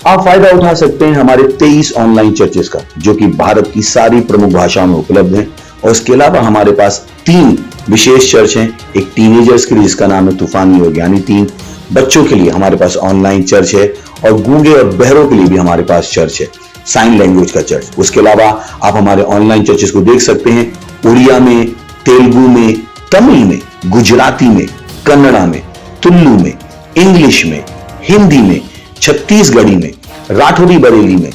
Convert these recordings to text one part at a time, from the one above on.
आप फायदा उठा सकते हैं हमारे 23 ऑनलाइन चर्चेस का, जो कि भारत की सारी प्रमुख भाषाओं में उपलब्ध हैं। और इसके अलावा हमारे पास 3 विशेष चर्च हैं। एक टीनेजर्स के लिए जिसका नाम है तूफानी योग यानी 3, बच्चों के लिए हमारे पास ऑनलाइन चर्च है, और गूंगे और बहरों के लिए भी हमारे पास चर्च है, साइन लैंग्वेज का चर्च। उसके अलावा आप हमारे ऑनलाइन चर्चेस को देख सकते हैं उड़िया में, तेलुगु में, तमिल में, गुजराती में, कन्नड़ा में, तुलु में, इंग्लिश में, हिंदी में, छत्तीसगढ़ी में, राठौरी बरेली में,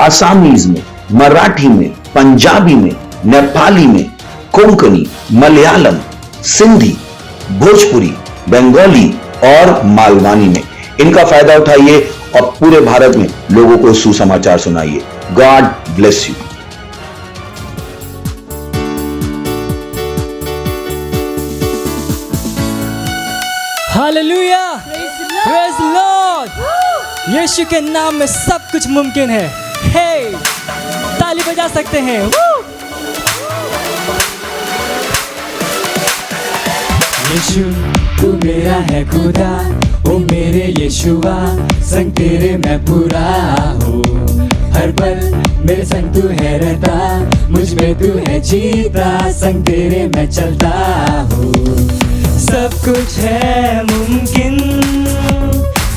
आसामीज में, मराठी में, पंजाबी में, नेपाली में, कोंकणी, मलयालम, सिंधी, भोजपुरी, बंगाली और मालवानी में। इनका फायदा उठाइए और पूरे भारत में लोगों को सुसमाचार सुनाइए। God bless you. Hallelujah, praise Lord. यीशु के नाम में सब कुछ मुमकिन है। हे, ताली बजा सकते हैं। यीशु तू मेरा है खुदा, ओ मेरे यीशुआ, संग तेरे मैं पूरा हूँ। हर पल मेरे संग तू है रहता, मुझ में तू है जीता, संग तेरे मैं चलता हूँ। सब कुछ है मुमकिन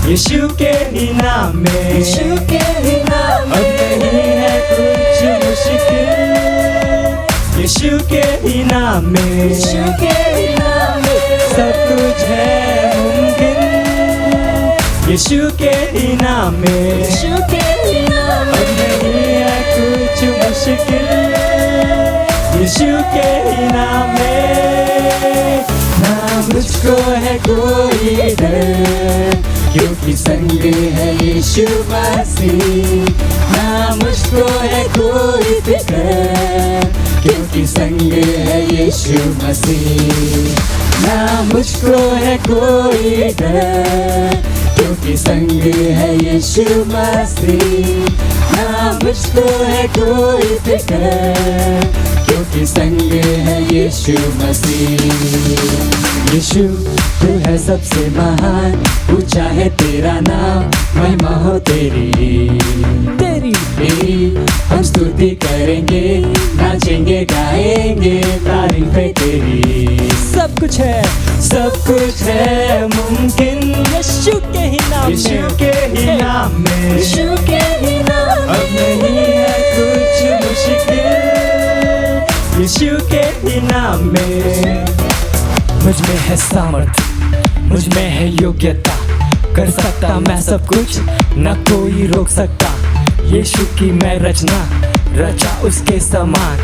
यीशु के ही नाम में, यीशु के ही नाम में। अब नहीं है कुछ मुश्किल यीशु के ही नाम में, यीशु के ही नाम में। सब कुछ है मुमकिन यीशु के ही नाम में, यीशु के ही नाम में। अब नहीं है कुछ मुश्किल यीशु के ही नाम में। ना मुझको है कोई डर, क्योंकि संग है यीशु मसीह। ना मुझको है कोई फिक्र, क्योंकि संग है यीशु मसीह। ना मुझको है कोई डर, क्योंकि संग है यीशु मसीह। ना मुझको है कोई फिक्र, क्योंकि संग है यीशु मसीह। यीशु तू है सबसे महान, ऊंचा है तेरा नाम, महिमा हो तेरी हम स्तुति करेंगे, नाचेंगे गाएंगे, तारीफ है तेरी। सब कुछ है मुमकिन यीशु के ही नाम में, यीशु के ही नाम में, यीशु के ही नाम में। अब नहीं है कुछ मुश्किल यीशु के ही नाम में। मुझ में है सामर्थ, मुझ में है योग्यता, कर सकता मैं सब कुछ, न कोई रोक सकता। यीशु की मैं रचना, रचा उसके समान,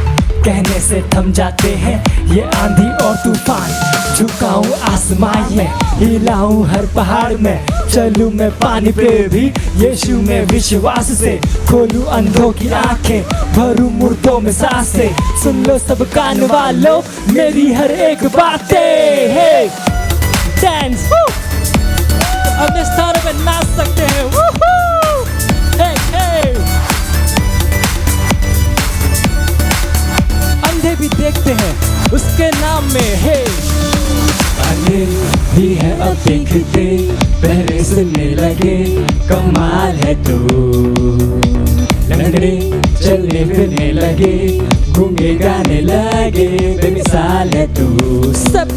कहने से थम जाते हैं ये आंधी और तूफान। झुकाऊं आसमान में, हिलाऊं हर पहाड़ में, चलूं मैं पानी पे भी यीशु में विश्वास से। खोलूं अंधों की आंखें, भरूं मुर्दों में सांसें, सुन लो सब कान वालों मेरी हर एक बातें। हे डांस, अपने स्थानों पे नाच सकते हैं। हे हे, अंधे भी देखते हैं उसके नाम में। हे अंधे भी है अब देखते, बहरे सुनने लगे, कमाल है तू। लंगड़े चलने फिरने लगे, गूंगे गाने लगे, बेमिसाल है तू। सब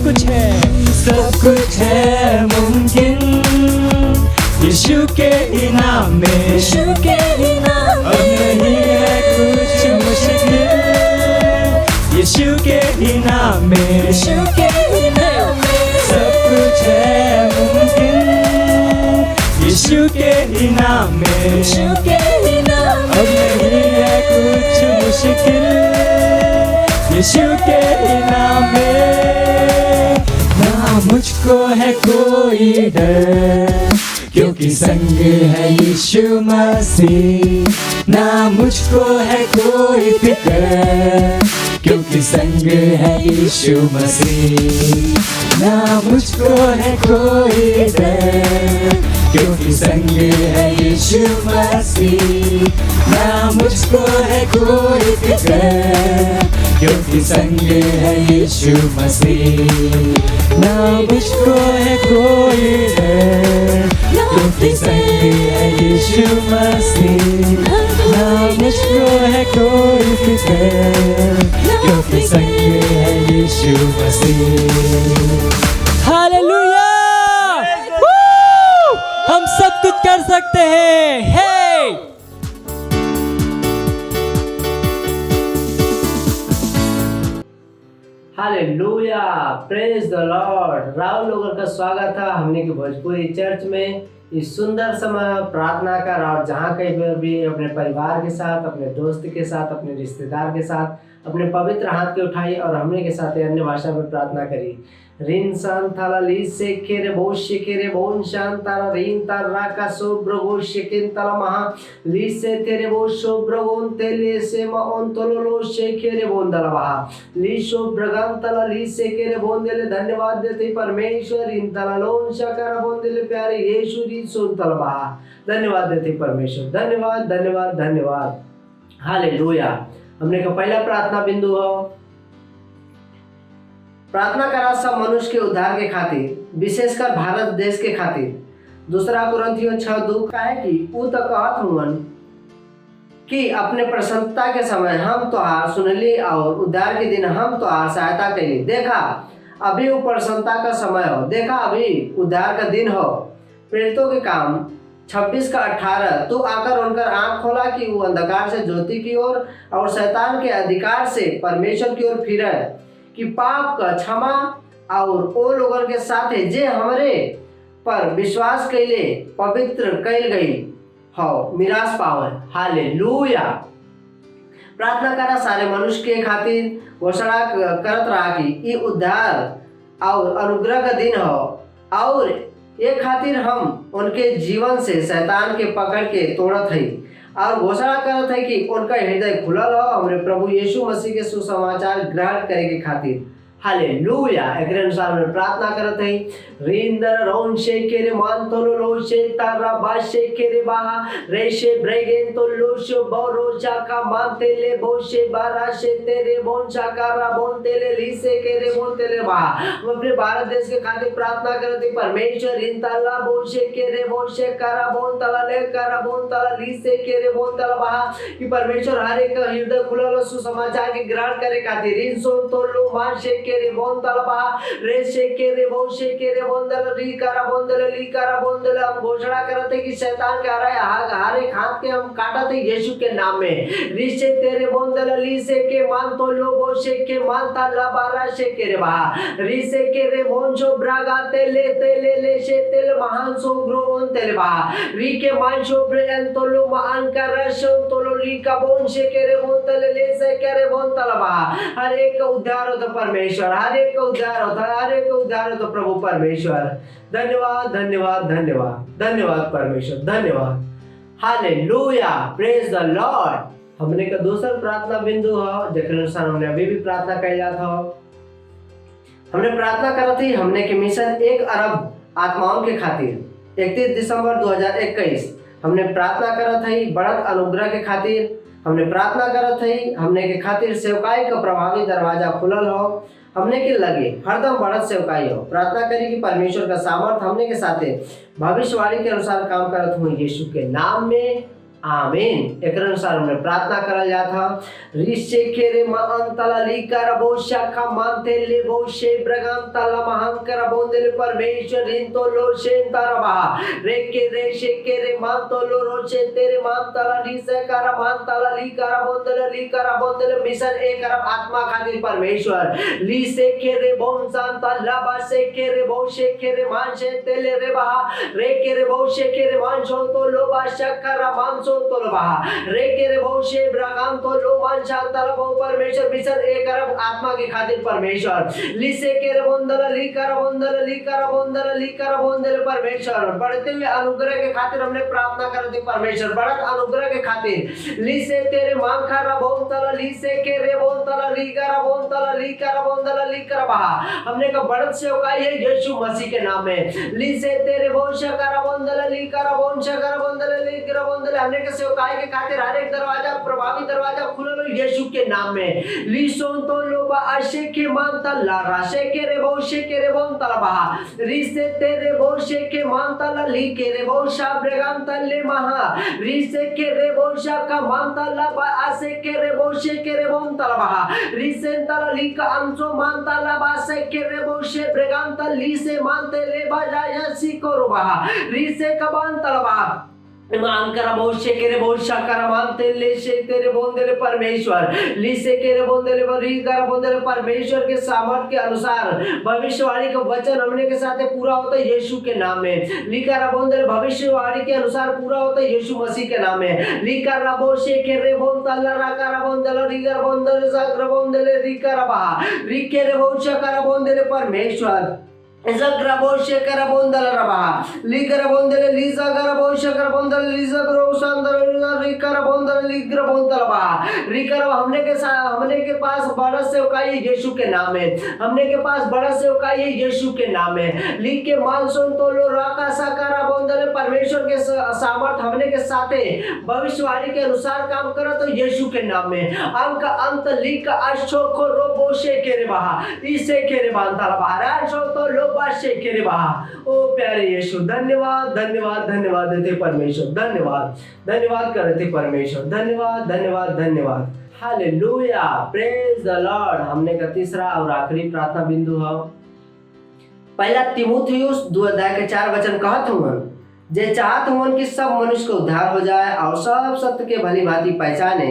कुछ है मुमकिन यीशु के ही नाम में, यीशु के ही नाम में। अब नहीं है कुछ मुश्किल यीशु के ही नाम में, यीशु के ही नाम में। सब कुछ है मुमकिन यीशु के ही नाम में, यीशु के ही नाम में। अब नहीं है कुछ मुश्किल यीशु के ही नाम में। ना मुझको है कोई डर, क्योंकि संग है यीशु मसीह। ना मुझको है कोई फिक्र, क्योंकि संग है यीशु मसीह। ना मुझको है कोई डर, क्योंकि संग है यीशु मसीह। ना मुझको है कोई फिक्र, क्योंकि संग है यीशु मसीह। ना मुझको है कोई डर, क्योंकि संग है यीशु यीशु मसीह, ना मुझको है कोई फिक्र, क्योंकि संग है यीशु मसीह। हालेलुया! हम सब कुछ कर सकते हैं। हे! Hallelujah, praise the Lord. Rahul लोगों का स्वागत है हमने की भोजपुरी चर्च में। इस सुंदर समय प्रार्थना कर और जहाँ कहीं पर भी अपने परिवार के साथ, अपने दोस्त के साथ, अपने रिश्तेदार के साथ अपने पवित्र हाथ के उठाई और हमने के साथ अन्य भाषा में प्रार्थना करी। रिन सान थाला ली से केरे बोशे केरे बोन शान तारा रिन तारा का सो ब्रगो शेकिन तला महा ली से तेरे बो शो ब्रगोन तेले से मा ओन तोलो लो शे केरे बोन दला महा ली शो ब्रगान तला ली से केरे बोन देले। धन्यवाद देते परमेश्वर। इन तला लोन शकर बोन देले प्यारे यीशु री सोन तला महा। धन्यवाद देते परमेश्वर। धन्यवाद धन्यवाद धन्यवाद। हालेलुया। हमने का पहला प्रार्थना बिंदु हो, प्रार्थना करा सब मनुष्य के उद्धार के खातिर, विशेषकर भारत देश के खातिर। दूसरा कुरिन्थियों 6:2 का है कि ऊ तो कहत हुवन कि अपने प्रसन्नता के समय हम तोहार सुनली और उद्धार के दिन हम तोहार सहायता कैली। देखा अभी वो प्रसन्नता का समय हो, देखा अभी उद्धार का दिन हो। प्रेरितों के काम 26:18 तू आकर उनकर आंख खोला कि वो अंधकार से ज्योति की ओर और शैतान के अधिकार से परमेश्वर की ओर फिरे, कि पाप का क्षमा और ओ लोगन के साथ जे हमरे पर विश्वास कैले पवित्र कैल गई हो मिरास पावे। हालेलुया। प्रार्थना करा सारे मनुष्य के खातिर घोषणा करत रहा कि ये उद्धार और अनुग्रह का दिन हो और ये खातिर हम उनके जीवन से शैतान के पकड़ के तोड़त है और घोषणा करत है कि उनका हृदय खुलल हो हमारे प्रभु यीशु मसीह के सुसमाचार ग्रहण करे के खातिर। हालेलुया। एकरे अनुसार हम प्रार्थना करत है। रिंदर रोन शे केरे मान तो लो शे तारा बा शे केरे बा रे शे ब्रेगेन तो लो शो बोरो चाका मानते ले बो शे बारा शे तेरे बोन चाकारा बोन तेले ली से केरे बोन तेले बा। हम अपने भारत देश के खातिर प्रार्थना करत है परमेश्वर। इन ताला बो शे केरे बो शे करा बोन तला ले करा बोन तला ली से केरे बोन तला बा कि परमेश्वर हर एक हृदय खुलल सुसमाचार के ग्रहण करे खातिर। इन सोन तो लो मान शे केरे बोन तला बा रे शे केरे बो शे केरे बोंदल री करा बोंदल ली करा बोंदल। हम घोषणा करते कि शैतान के हर एक हाथ के हम काटते यीशु के नाम में। री से तेरे बोंदल ली से के मान तो लो बो से के मान ता ला बारा से के रे बा री से के रे बोन सो ब्रागा ते ले से तेल महान सो ग्रोन तेल बा री के मान सो ब्रेन तो लो मान कर सो तो लो ली का बोन से के रे बोन तले ले से के रे बोन तला बा। हर एक का उद्धार हो तो परमेश्वर, हर एक का उद्धार हो, हर एक का उद्धार हो तो प्रभु परमेश्वर। धन्यवाद धन्यवाद धन्यवाद धन्यवाद परमेश्वर, धन्यवाद। Hallelujah, praise the Lord. हमने का दूसरा प्रार्थना बिंदु हो जेकर अनुसार हमने अभी भी प्रार्थना कैला था। हमने प्रार्थना करा थी हमने के मिशन 1 अरब आत्माओं के खातिर 31 दिसंबर 2021 हमने प्रार्थना करा थी बढ़त अनुग्रह के खातिर। हमने प्रार्थना करा थी हमने के खातिर सेवकाई का प्रभावी दरवाजा खुलल हो, हमने के लगे हरदम बढ़त सेवकाई हो। प्रार्थना करी कि परमेश्वर का सामर्थ हमने के साथ भविष्यवाणी के अनुसार काम करत हुए यीशु के नाम में, आमीन। एक अनुसार हमने प्रार्थना करल जात था। रिशे केरे मान तला ली कर बो शाखा मानते ले बो शे ब्रगान तला महान कर बोंदे परमेश्वर इन तो लो शे तारा बहा रे शे केरे मान तो लो रो शे तेरे मान तला ली से कर मान तला ली कर बोंदे मिशन 1 अरब आत्मा खातिर परमेश्वर ली से केरे बोन सान तला बा से केरे बो शे केरे मान शे तेले रे बहा रे केरे बो शे केरे मान शो तो लो बा शक्कर मान तो लो बहा रे के रे बहुशे ब्रागाम तो लो मान शांतल बहु परमेश्वर मिशन 1 अरब आत्मा के खातिर परमेश्वर ली से के रे बोंदल ली कर बोंदल परमेश्वर बढ़ते हुए अनुग्रह के खातिर हमने प्रार्थना करते परमेश्वर बढ़त अनुग्रह के खातिर ली से तेरे मांग खरा बोंदल ली से के रे बोंदल ली कर बहा हमने का बढ़त सेवकाई है यीशु मसीह के नाम में ली से तेरे बहुशे कर बोंदल ली कर बोंदल हमने के सेवकाई के खातिर हर एक दरवाजा प्रभावी दरवाजा खुलल यीशु के नाम में ली सोन तो लो बा आशे के मानता ला राशे के रे बोशे के रे बोंता ला बहा रिसे तेरे बोशे के मानता ला ली के रे बोशा ब्रेगांता ले महा रिसे के रे बोशा का मानता ला बा आसे के रे बोशे के रे बोंता ला बहा रिसे ला ली का अंसो मानता ला बा से के रे बोशे ब्रेगांता ली से मानते ले बा जाया सी को बहा रिसे का मानता ला बहा अंकरा भविष्य के रे भविष्य करा मानते ले से तेरे बोंदे परमेश्वर लिसे के रे बोंदे बोंदे परमेश्वर के सामर्थ के अनुसार भविष्यवाणी का वचन हमने के साथ पूरा होता है यीशु के नाम में लिखा बोंदे भविष्यवाणी के अनुसार पूरा होता है यीशु मसीह के नाम में लिखा भविष्य के रे बोंदा ला करा बोंदे रिगर बोंदे सागर बोंदे रिकर बहा रिके रे भविष्य करा बोंदे परमेश्वर Zagra boshe kara bondala raba, ligara bondale liza gara boshe kara bondale liza gro sandara rikara bondale ligra bondala ba, rikara हमने के पास बड़ा सेवकाई यीशु के नाम है, हमने के पास बड़ा सेवकाई यीशु के नाम है, लिख के मानसून तो लो राका साकारा बondale परमेश्वर के सामर्थ हमने के साथे भविष्यवाणी के अनुसार काम करा तो यीशु के नाम में अंक अंत लिख अशो को रो बोशे के रे बहा इसे के रे बांधला बाहर अशो तो लो बाशे के रे बहा ओ प्यारे यीशु धन्यवाद धन्यवाद धन्यवाद देते परमेश्वर धन्यवाद धन्यवाद करते परमेश्वर धन्यवाद धन्यवाद धन्यवाद हालेलुया प्रेज द लॉर्ड। हमने का तीसरा और आखिरी प्रार्थना बिंदु है पहला तीमुथियुस 2:4 कहत हूँ जे चाहत हूँ कि सब मनुष्य को उद्धार हो जाए और सब सत्य के भली भांति पहचाने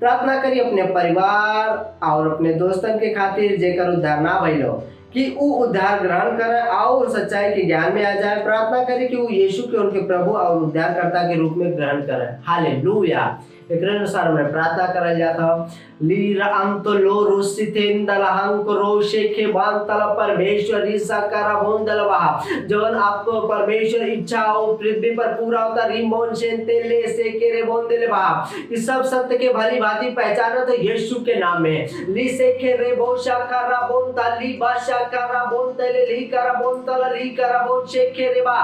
प्रार्थना करी अपने परिवार और अपने दोस्तन के खातिर जेकर उद्धार ना भइलो कि वो उद्धार ग्रहण करे और सच्चाई के ज्ञान में आ जाए। प्रार्थना करे कि वो यीशु के उनके प्रभु और उद्धारकर्ता के रूप में ग्रहण करे। हालेलुया। एक अनुसार हमने प्रार्थना करल जाता लीरा अंतो लो रुसितेंदल हंक रोशे के बांतल परमेश्वर ईसा करा बोंदल बहा जवन आपको परमेश्वर इच्छा हो पृथ्वी पर पूरा होता रिमोन शेंते ले से के रे बोंदल बहा इस सब सत्य के भली भांति पहचानो तो यीशु के नाम में ली से के रे बोशा करा बोंता ली बाशा करा बोंतले ली करा बोंतल ली करा बोशे के रे बा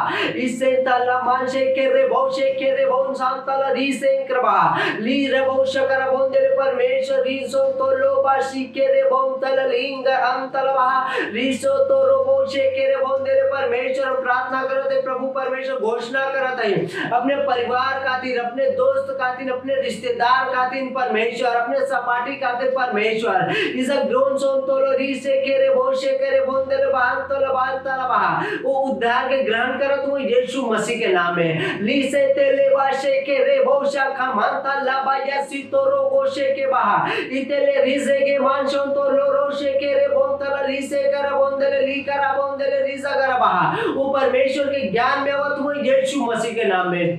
इसे तला मान से के रे बोशे के रे बोन सांतल री से करबा ली रे बोशा करा बोंदल परमेश्वर रिसो तो लो बाशी के रे बोंतल लिंग अंतल बहा रिसो तो रो बोशे के रे बोंदल परमेश्वर प्रार्थना करते प्रभु परमेश्वर घोषणा करते हैं अपने परिवार खातिर अपने दोस्त खातिर अपने रिश्तेदार खातिर परमेश्वर अपने सपाटी खातिर परमेश्वर इस ग्रोन सोन तो लो रिसे के रे बोशे के रे बोंदल बांतल बांतल बहा वो उद्धार के ग्रहण करत हूं यीशु मसीह के नाम में लिसे तेले बाशे के रे बोशा खमंता ला बाया सी तो रो बोशे के बहा इतेले रिसे के मानशों तो लो रोशे के रे बोंतल रिसे कर बोंदले ली कर बोंदले रिसा कर बहा वो परमेश्वर के ज्ञान में अवत हुए यीशु मसीह के नाम में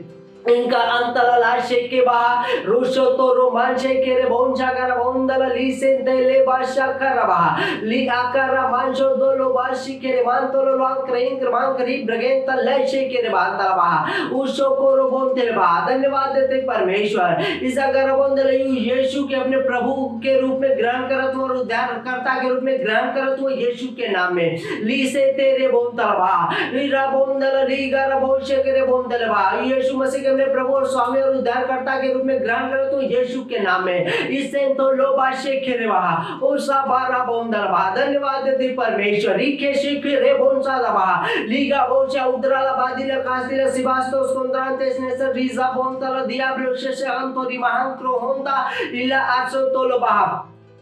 इनका अंतल लाशे के बहा रुशो तो रोमांशे के रे बोंचा कर बोंदल ली से देले बाशा कर बहा ली आकर मानशो दो लो बाशी के रे मान तो लो लांग क्रेन क्रमान करी ब्रगेन तल लाशे के रे बांतल बहा उशो को रो बोंदल बहा धन्यवाद देते परमेश्वर इस अगर बोंदल यीशु के अपने प्रभु के रूप में ग्रहण करत और उद्धारकर्ता के रूप में ग्रहण करत हो यीशु के नाम में ली से तेरे बोंतल बहा लीरा बोंदल ली गर बोशे के रे बोंदल बहा यीशु मसीह अपने प्रभु और स्वामी और उद्धारकर्ता के रूप में ग्रहण करो तो यीशु के नाम में इससे तो लो बाशे खेरे बहा ओ सा बारा बोंदल बहा धन्यवाद देते परमेश्वर रिखे शिखे रे बोंसा बहा लीगा बोचा उद्राला बादिला कास्तिला सिबास्तो स्कोंद्रांतेस नेसर रीजा बोंतल दियाब्लो शेशे अंतोरी महांक्रो होंदा इला आसो तोलो बहा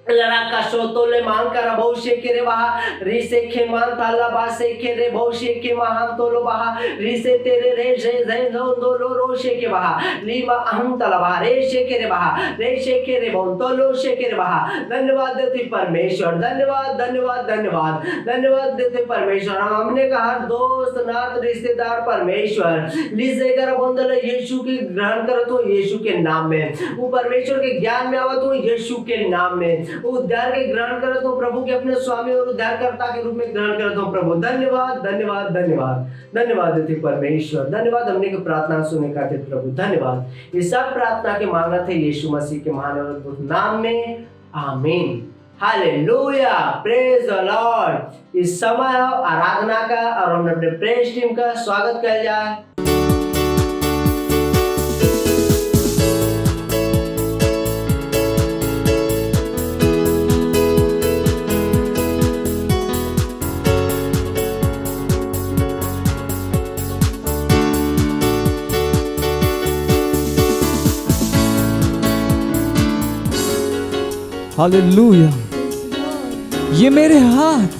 लड़ा का सोतोले मान कर भविष्य के रे बहा रिसे के मान ताला बासे के रे भविष्य के महान तोलो बहा रिसे तेरे रे जे दो लो रोशे के बहा लीमा अहम तला बहा रेशे के रे बहा रेशे के रे बोन तोलो शे के रे बहा धन्यवाद देते परमेश्वर धन्यवाद धन्यवाद धन्यवाद धन्यवाद देते परमेश्वर हमने कहा हर दोस्त नात रिश्तेदार परमेश्वर लिसे कर बोंदल यीशु की ग्रहण करो तो यीशु के नाम में वो परमेश्वर के ज्ञान में आवत हो यीशु के नाम में उद्धार के ग्रहण करत हो प्रभु के अपने स्वामी और उद्धारकर्ता के रूप में ग्रहण करत हो प्रभु धन्यवाद धन्यवाद धन्यवाद धन्यवाद देते परमेश्वर धन्यवाद हमने की प्रार्थना सुनने खातिर प्रभु धन्यवाद इस सब प्रार्थना के मांगत है यीशु मसीह के महान और अद्भुत नाम में आमीन हालेलुया प्रेज द लॉर्ड। इस समय आराधना का और हमने अपने प्रेज टीम का स्वागत किया जाए। हालेलुया। ये मेरे हाथ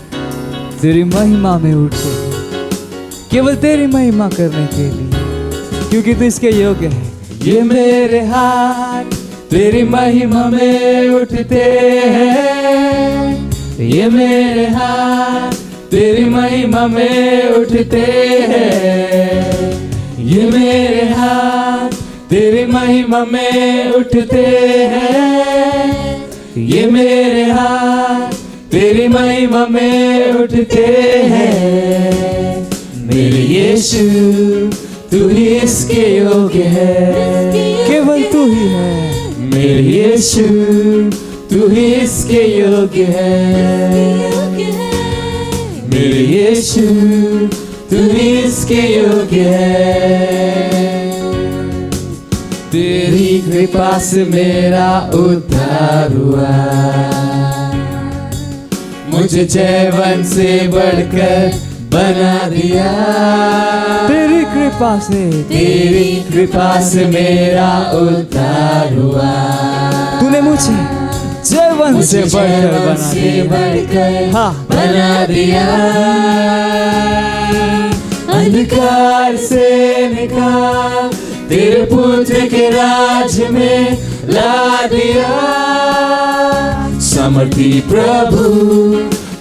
तेरी महिमा में उठे, केवल तेरी महिमा करने के लिए, क्योंकि तू इसके योग्य है। ये मेरे हाथ तेरी महिमा में उठते हैं, ये मेरे हाथ तेरी महिमा में उठते हैं, ये मेरे हाथ तेरी महिमा में उठते हैं, ये मेरे हाथ तेरी महिमा में उठते हैं। मेरे यीशु तू ही इसके योग्य है, केवल तू ही है। मेरे यीशु तू ही इसके योग्य है, मेरे यीशु तू ही इसके योग्य है। तेरी कृपा से मेरा उद्धार हुआ, मुझे जयवन से बढ़कर बना दिया। तेरी कृपा से मेरा उद्धार हुआ, तूने मुझे जयवन से बढ़कर बना दिया। अंधकार से निकाल तेरे पुत्र के राज में ला दिया। समर्थी प्रभु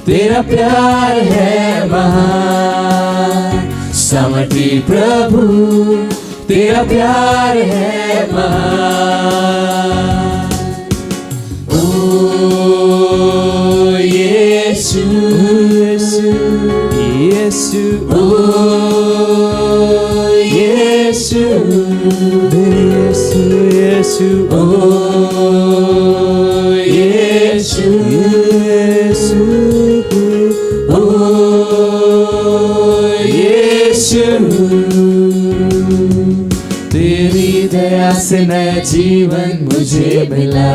तेरा प्यार है महान, समर्थी प्रभु तेरा प्यार है महान। ओ यीशु यीशु ओ यीशु यीशु यीशु ओ यीशु यीशु ओ यीशु। तेरी दया से नया जीवन मुझे मिला,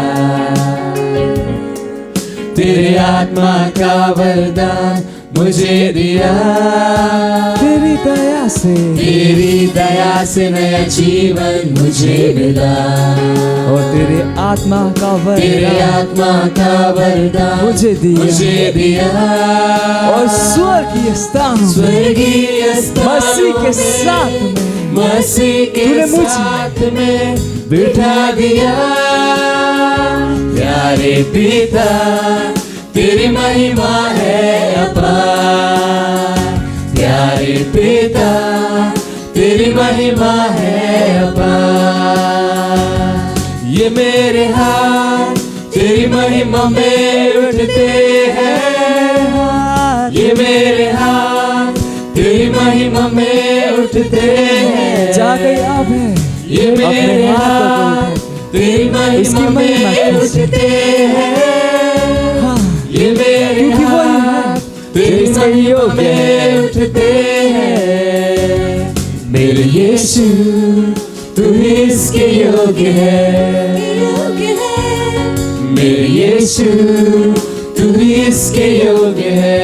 तेरे आत्मा का वरदान मुझे दिया। तेरी दया से नया जीवन मुझे मिला, और तेरे आत्मा का वरदान मुझे दिया। और स्वर्गीय स्थान मसीह के साथ में बिठा दिया। प्यारे पिता तेरी महिमा है अपार, प्यारे पिता तेरी महिमा है अपार। ये मेरे हाथ तेरी महिमा में उठते हैं, ये मेरे हाथ तेरी महिमा में उठते हैं। जा गई आप है, ये मेरे हाथ तेरी महिमा में उठते हैं, ये मेरे हाथ तेरी महिमा में उठते हैं। मेरे यीशु तू ही इसके योग्य है, मेरे यीशु तू ही इसके योग्य है,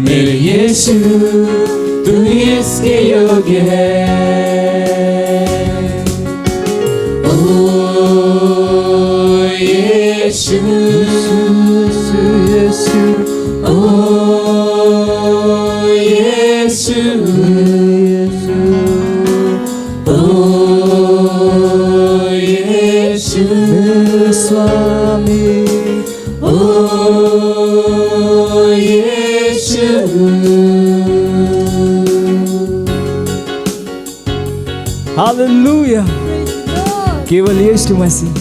मेरे यीशु तू ही इसके योग्य है। यीशु यीशु ओ यीशु ओ यीशु स्वामी ओ यीशु। हालेलुया। केवल यीशु मसीह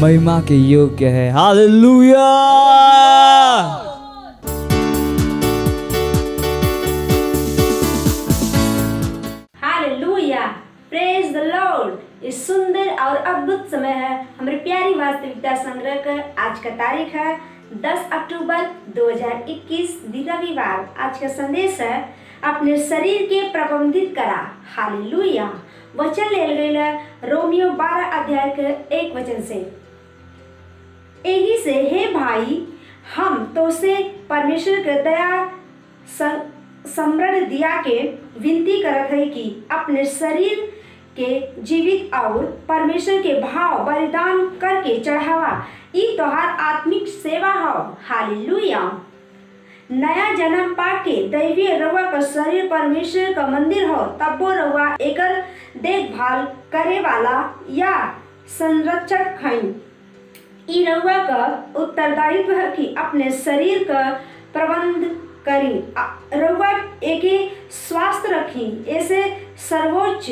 महिमा के योग्य है। Hallelujah. Hallelujah, praise the Lord. इस सुंदर और अद्भुत समय है हमारी प्यारी वास्तविकता संग्रह का। आज का तारीख है 10 अक्टूबर 2021 दिन रविवार। आज का संदेश है अपने शरीर के प्रबंधित करा। हालेलुया। वचन ले गए रोमियो 12 अध्याय के 1 वचन से। यही से हे भाई हम तो से परमेश्वर के दया समृद्ध दिया के विनती करत है कि अपने शरीर के जीवित और परमेश्वर के भाव बलिदान करके चढ़ावा ई तोहार आत्मिक सेवा हो। हालेलुया। नया जन्म पाके दैवीय रउआ का शरीर परमेश्वर का मंदिर हो, तब वो रउआ एकर देखभाल करे वाला या संरक्षक हैं। ई रउआ का उत्तरदायित्व है कि अपने शरीर का प्रबंध करी, रउआ एके स्वास्थ्य रखी ऐसे सर्वोच्च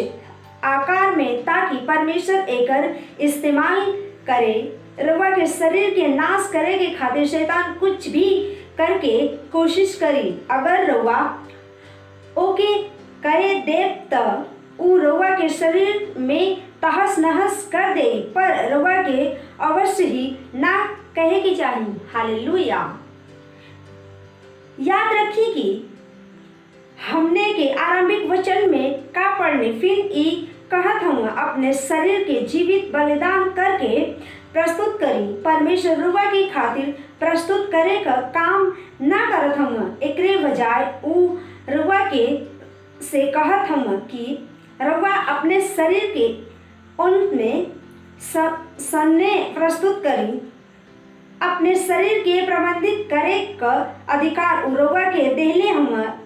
आकार में, ताकि परमेश्वर एकर इस्तेमाल करे। रउआ के शरीर के नाश करे के खातिर शैतान कुछ भी करके कोशिश करी। अगर रउआ ओके करे देव त उ रउआ के शरीर में तहस नहस कर दे, पर रउआ के अवश्य ही ना कहे के चाहिए। हालेलुया। याद रखिए कि हमने के आरंभिक वचन में का पढ़ने फिर ई कहत हूँ अपने शरीर के जीवित बलिदान करके प्रस्तुत करी। परमेश्वर रउआ की खातिर प्रस्तुत करे का काम ना करत हूँ, एकरे बजाय उ रउआ के से कहत हूँ कि रउआ अपने शरीर के उनमें सन्ने प्रस्तुत करी। अपने शरीर के प्रबंधित करे का अधिकार रउआ के देले हम।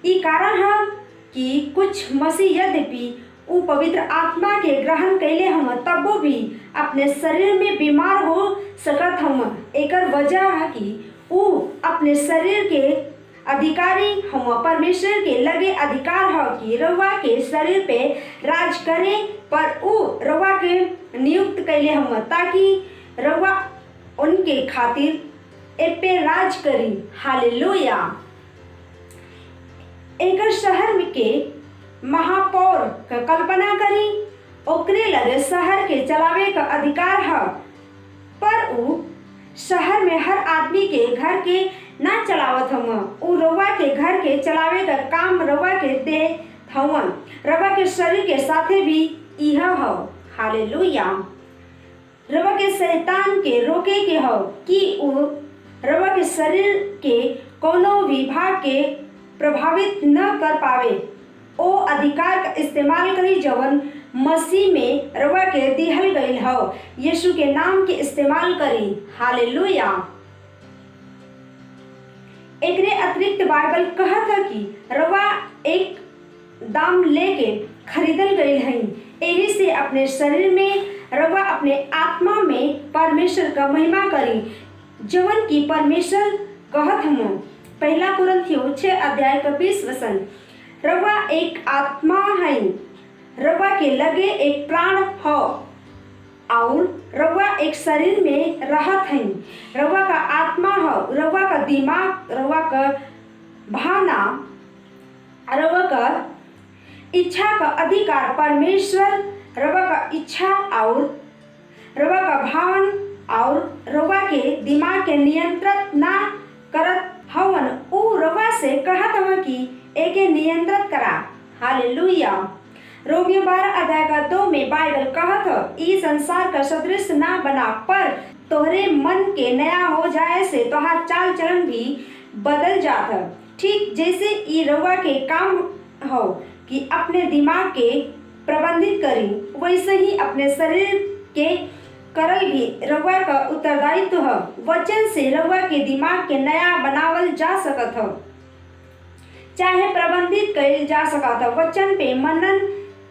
ई कारण है कि कुछ मसीह यद्यपि उ पवित्र आत्मा के ग्रहण कैले हम, तब भी अपने शरीर में बीमार हो सकत हम। एकर वजह है कि उ अपने शरीर के अधिकारी हम। परमेश्वर के लगे अधिकार है कि रउआ के शरीर पे राज करे, पर उ रउआ के नियुक्त कैले हम ताकि रउआ उनके खातिर ए पे राज करी। हालेलुया। एकर शहर के महापौर का कल्पना करी, ओकरे लगे शहर के चलावे का अधिकार है, पर उ शहर में हर आदमी के घर के ना चलावत हम। उ रउआ के घर के चलावे का काम रउआ के दे हवन। रउआ के शरीर के साथे भी यह हो। हालेलुया। रउआ के शैतान के रोके के हो कि उ रउआ के शरीर के कोनो भी भाग के प्रभावित न कर पावे। ओ अधिकार का इस्तेमाल करी जवन मसीह में रउआ के दिहल गईल हो। यीशु के नाम के इस्तेमाल करी। हालेलुया। एकरे अतिरिक्त बाइबल कहत है कि रउआ एक दाम लेके खरीदल गईल है। एही से अपने शरीर में रउआ अपने आत्मा में परमेश्वर का महिमा करी, जवन की परमेश्वर कहत हम। पहला कुरिन्थियों 6:20 वचन। रउआ एक आत्मा है, रउआ के लगे एक प्राण हो और रउआ एक शरीर में रहत है। रउआ का आत्मा हो, रउआ का दिमाग, रउआ का भावना, रउआ का इच्छा का अधिकार परमेश्वर रउआ का इच्छा और रउआ का भावन और रउआ के दिमाग के नियंत्रित ना करत हवन। उ रउआ से कहत हवन कि एके नियंत्रित करा। हालेलुया। रोमियो 12:2 में बाइबल कहत ह, ई संसार का सदृश ना बना, पर तोहरे मन के नया हो जाए से तोहार चाल चलन भी बदल जात है। ठीक जैसे ई रउआ के काम हो कि अपने दिमाग के प्रबंधित करी, वैसे ही अपने शरीर के करल भी रउआ का उत्तरदायित्व है। वचन से रउआ के दिमाग के नया बनावल जा सकत है, चाहे प्रबंधित कइल जा सकत है। वचन पे मनन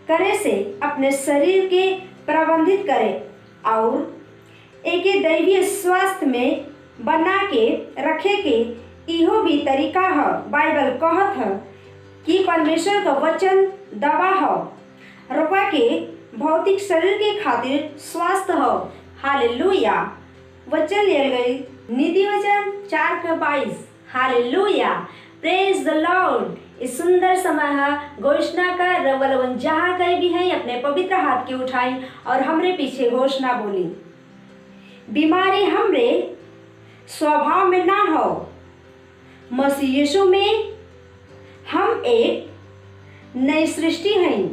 करे से अपने शरीर के प्रबंधित करे और एके दैवीय स्वास्थ्य में बना के रखे के इहो भी तरीका है। बाइबल कहत है कि परमेश्वर का वचन दवा हो, रउआ के भौतिक शरीर के खातिर स्वास्थ्य हो। हालेलुया। वचन लियल गई नीति वचन 4:22। हालेलुया। Praise the Lord. इस सुंदर समय है घोषणा का रवलवन जहाँ कहीं भी है अपने पवित्र हाथ के उठाई और हमरे पीछे घोषणा बोली। बीमारी हमरे स्वभाव में ना हो। मसीह यीशु में हम एक नई सृष्टि हैं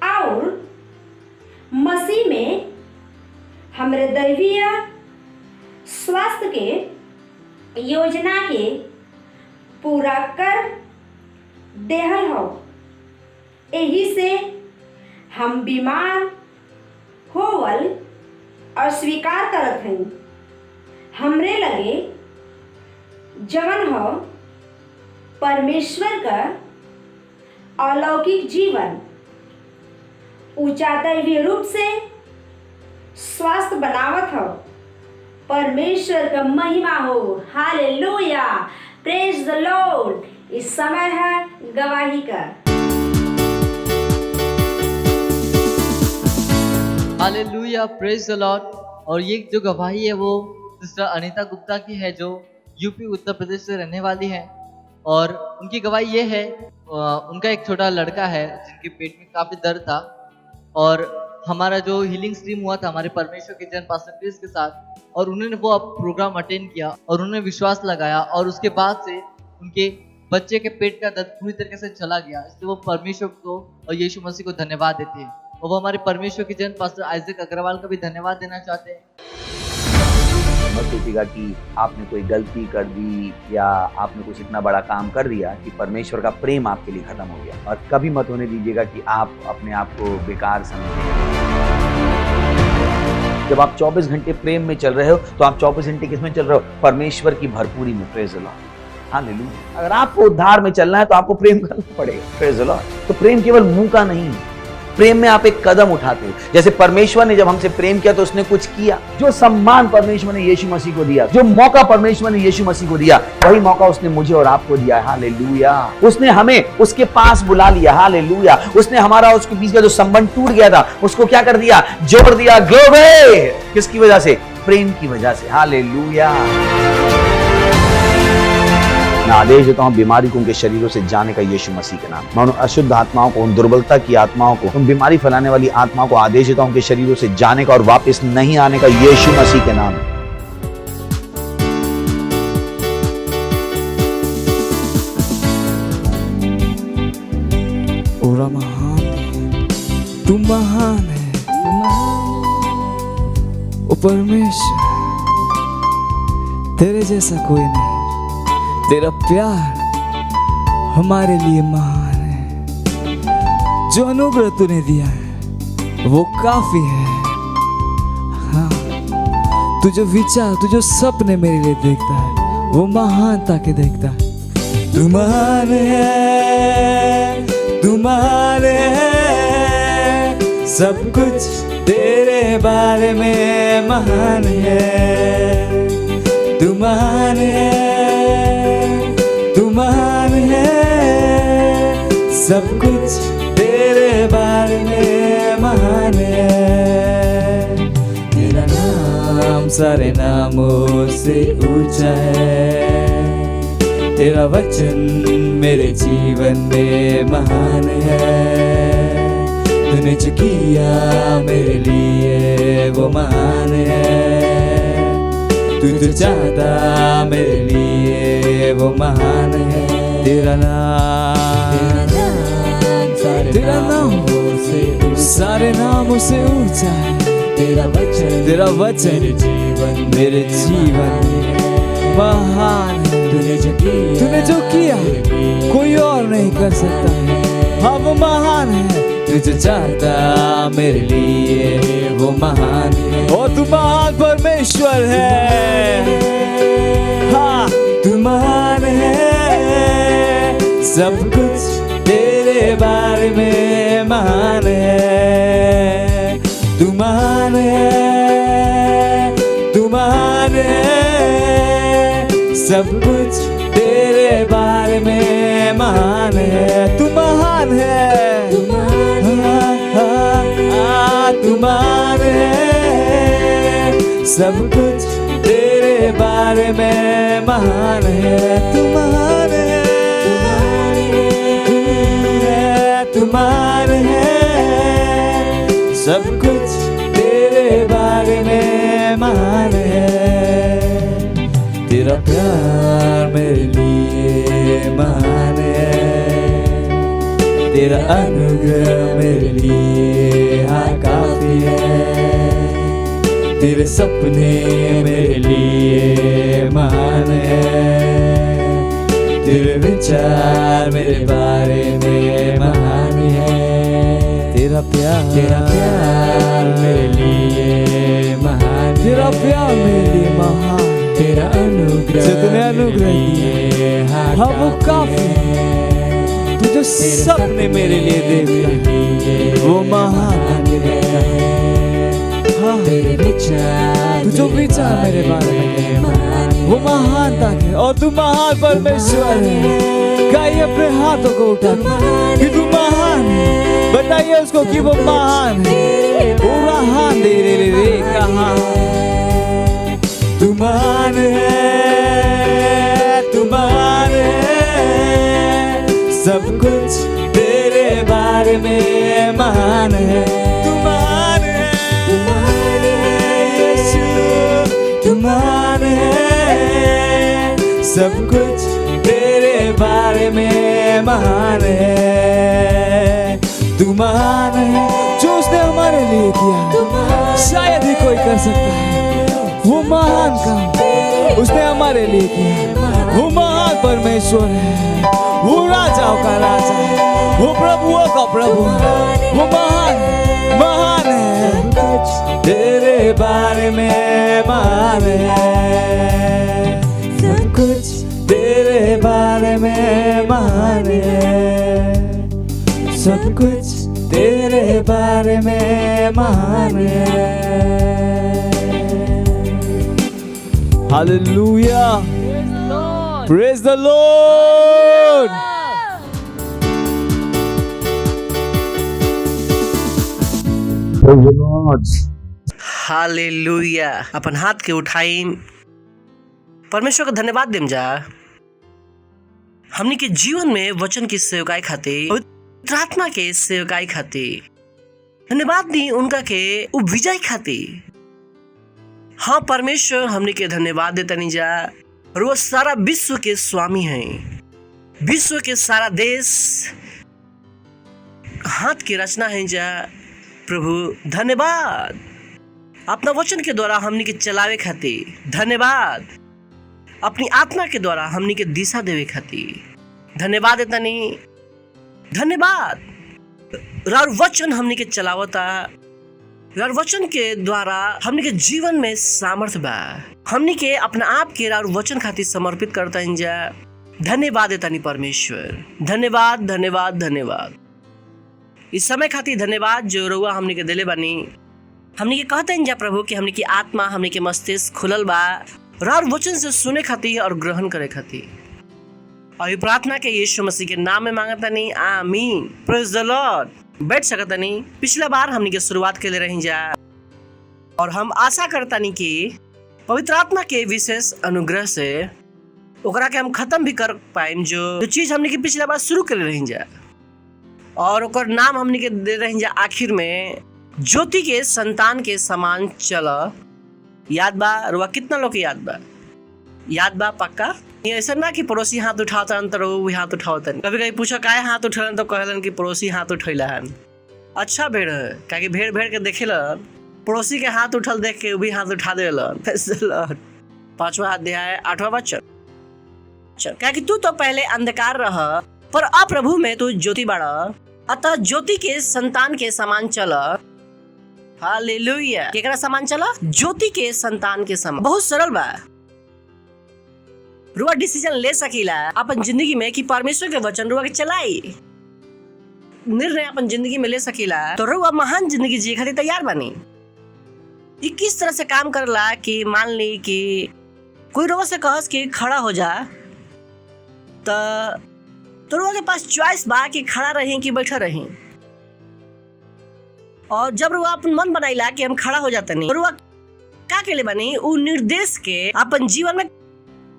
और मसीह में हमरे दैवीय स्वास्थ्य के योजना के पूरा कर देहल हो। यही से हम बीमार होवल और स्वीकार करत हई। हमरे लगे जवन हो परमेश्वर का अलौकिक जीवन ऊंचा दैवीय रूप से स्वास्थ्य बनावत हो। परमेश्वर का महिमा हो। Hallelujah, praise the Lord. इस समय है गवाही का। Hallelujah, praise the Lord. और ये जो गवाही है वो सिस्टर अनीता गुप्ता की है, जो यूपी उत्तर प्रदेश से रहने वाली है। और उनकी गवाही ये है, उनका एक छोटा लड़का है जिनके पेट में काफ़ी दर्द था, और हमारा जो हीलिंग स्ट्रीम हुआ था हमारे परमेश्वर के जन पास्टर क्रिस के साथ, और उन्होंने वो प्रोग्राम अटेंड किया और उन्होंने विश्वास लगाया, और उसके बाद से उनके बच्चे के पेट का दर्द पूरी तरीके से चला गया। इसलिए वो परमेश्वर को और यीशु मसीह को धन्यवाद देते हैं। और वो हमारे परमेश्वर के जन पास्टर आइजक अग्रवाल का भी धन्यवाद देना चाहते हैं। मत सोचिएगा कि आपने कोई गलती कर दी या आपने कुछ इतना बड़ा काम कर दिया कि परमेश्वर का प्रेम आपके लिए खत्म हो गया। और कभी मत होने दीजिएगा कि आप अपने आप को बेकार समझें। जब आप 24 घंटे प्रेम में चल रहे हो तो आप 24 घंटे किस में चल रहे हो? परमेश्वर की भरपूरी में। Praise the Lord, hallelujah. अगर आपको उद्धार में चलना है तो आपको प्रेम करना पड़ेगा। Praise the Lord. तो प्रेम केवल मुंह का नहीं है, प्रेम में आप एक कदम उठाते हो। जैसे परमेश्वर ने जब हमसे प्रेम किया तो उसने कुछ किया। जो सम्मान परमेश्वर ने यीशु मसीह को दिया, जो मौका परमेश्वर ने यीशु मसीह को दिया, वही मौका उसने मुझे और आपको दिया है। हालेलुया। उसने हमें उसके पास बुला लिया। हालेलुया। उसने हमारा उसके बीच का जो संबंध टूट गया था उसको क्या कर दिया? जोड़ दिया। ग्लोरी। किसकी वजह से? प्रेम की वजह से। हालेलुया। मैं आदेश देता हूं बीमारी को उनके शरीरों से जाने का यीशु मसीह के नाम। मैं उन अशुद्ध आत्माओं को, उन दुर्बलता की आत्माओं को, उन बीमारी फैलाने वाली आत्माओं को आदेश देता हूं उनके शरीरों से जाने का और वापस नहीं आने का यीशु मसीह के नाम। ओरा महान है, तू महान है, ओ परमेश्वर, तेरे जैसा कोई नहीं। तेरा प्यार हमारे लिए महान है। जो अनुग्रह तूने दिया है वो काफी है। हाँ, तू जो विचार, तू जो सपने मेरे लिए देखता है वो महानता के देखता है। तू महान है, तू महान है, सब कुछ तेरे बारे में महान है। तू महान है, तू महान है, सब कुछ तेरे बारे में महान है। तेरा नाम सारे नामों से ऊंचा है। तेरा वचन मेरे जीवन में महान है। तूने जो किया मेरे लिए वो महान है। तू तो चाहता मेरे लिए वो महान है। तेरा नाम सारे नामों से ऊंचा है। तेरा वचन मेरे जीवन में महान है। तूने जो किया कोई और नहीं कर सकता है। हाँ, वो महान है। तू जो चाहता मेरे लिए वो महान है। और तू महान परमेश्वर है। हाँ, तू महान है, सब कुछ तेरे बारे में महान है। तू महान है, तू महान है, सब कुछ तेरे बारे में महान है। तू महान है, तू महान है, सब कुछ तेरे बारे में महान है। तू महान है, तू महान है, सब कुछ तेरे बारे में महान है। तेरा प्यार मेरे लिए महान है। तेरा अनुग्रह मेरे लिए हाँ काफी है। तेरे सपने मेरे लिए महान है। तेरे विचार मेरे बारे में महान है। तेरा प्यार मेरे लिए महान, तेरा प्यार मेरे लिए महान, तेरा अनुग्रह जितने अनुग्रह दिए हाँ वो काफी, तू जो सपने मेरे लिए दे दिया वो महान है। हाँ तेरे विचार, तू जो विचार मेरे बारे में वो महान तक है, और तू महान परमेश्वर है। गाइए अपने हाथों को उठा कि तू महान है, बताइए उसको कि वो महान है। वो महान दे रे कहाँ तू महान है, तू महान है, सब कुछ तेरे बारे में महान है। तू महान है, तू महान है यीशु, तू महान है, सब कुछ तेरे बारे में महान है। तू महान है, जो उसने हमारे लिए किया शायद ही कोई कर सकता है। वो महान काम उसने हमारे लिए किया, वो महान परमेश्वर है, वो राजाओं का राजा है, वो प्रभुओं का प्रभु है, वो महान महान है, तेरे बारे में महान है, सब कुछ तेरे बारे में महान है, सब कुछ तेरे बारे में महान है। Hallelujah. Praise the Lord. Hallelujah. अपन हाथ के उठाई परमेश्वर का धन्यवाद देम जा। हमनी के जीवन में वचन की सेवकाई खातिर, पवित्र आत्मा के सेवकाई खातिर धन्यवाद दी उनका के विजय खातिर। हाँ परमेश्वर हमनी के धन्यवाद देता नहीं जा। और वो सारा विश्व के स्वामी हैं, विश्व के सारा देश हाथ की रचना है जा। प्रभु धन्यवाद अपना वचन के द्वारा हमनी के चलावे खातिर, धन्यवाद अपनी आत्मा के द्वारा हमनी के दिशा देवे खातिर धन्यवाद देता नहीं। धन्यवाद रार वचन हमनी के चलावता, रार वचन के द्वारा हमनी के जीवन में सामर्थ्य बा। हमनी के अपना आप के रार वचन खातिर समर्पित करता इंजा। धन्यवाद देता नहीं परमेश्वर, धन्यवाद धन्यवाद धन्यवाद। इस समय खातिर धन्यवाद जो रउआ हमनी के दिले बानी। हमनी के कहते इंजा प्रभु कि हमनी की आत्मा, हमनी के मस्तिष्क खुलल बा रार वचन से सुने खातिर और ग्रहण करे खातिर। और ये प्रार्थना के यीशु मसीह के नाम में मांगता नहीं, आमीन। Praise the Lord. बैठ सकता नहीं। पिछला बार हमनी के शुरुआत के लिए रही जा और हम आशा करता नहीं कि पवित्र आत्मा के विशेष अनुग्रह से ओकरा के हम खत्म भी कर पाएम जो चीज हमनी के पिछला बार शुरू कर रही जा। और ओकर नाम हमनी के दे रही जा आखिर में, ज्योति के संतान के समान चल। याद बा रुआ? कितना लोग याद बा? याद बा पक्का? ऐसा ना कि पड़ोसी हाथ उठाता तो वो हाथ उठाता। कभी कभी पूछो काहे हाथ उठलन तो कहलन कि पड़ोसी हाथ उठैला हन। अच्छा भेड़ है, काहे भेड़ भेड़ के देखेलन, पड़ोसी के हाथ उठल देख के वो भी हाथ उठा देलन। 5वां अध्याय 8वां वचन। काहे कि तू तो पहले अंधकार रह पर अब प्रभु में तू ज्योति बाड़ा, अतः ज्योति के संतान के समान चल। हालेलुया। केकरा समान चला? ज्योति के संतान के समान। बहुत सरल बा। रुआ डिसीजन ले सकीला अपन जिंदगी में कि परमेश्वर के वचन रुआ के चलाई। निर्णय अपन जिंदगी में ले सकीला तो रुआ महान जिंदगी जी खातिर तैयार बनी। ये किस तरह से काम करला कि मान ली कि कोई रुआ से कहस कि खड़ा हो जा, तो रुआ के पास चॉइस बा कि खड़ा रही कि बैठा रही। और जब रुआ अपन मन बनाइला कि हम खड़ा हो जाते नहीं, रुआ का के लिए बनी उ निर्देश के अपन जीवन में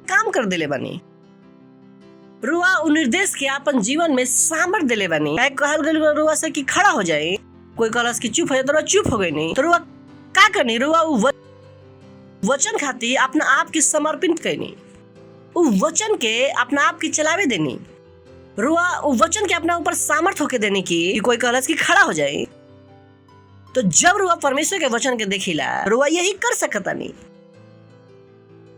काम कर देले बनी। रुआ उ निर्देश के अपन जीवन में सामर्थ्य देले बनी। कहल गइल रुआ से कि खड़ा हो जाए, कोई कहलस कि चुप हो जाए तो रुआ चुप हो गई नहीं। तो रुआ का करनी? रुआ वचन खातिर अपना आप की समर्पित करनी, उ वचन के अपना आप की चलावे देनी। रुआ उ वचन के अपना ऊपर सामर्थ होके देने की कोई कहलस कि खड़ा हो जाए। तो जब रुआ परमेश्वर के वचन के देखिला रुआ यही कर सकता नहीं।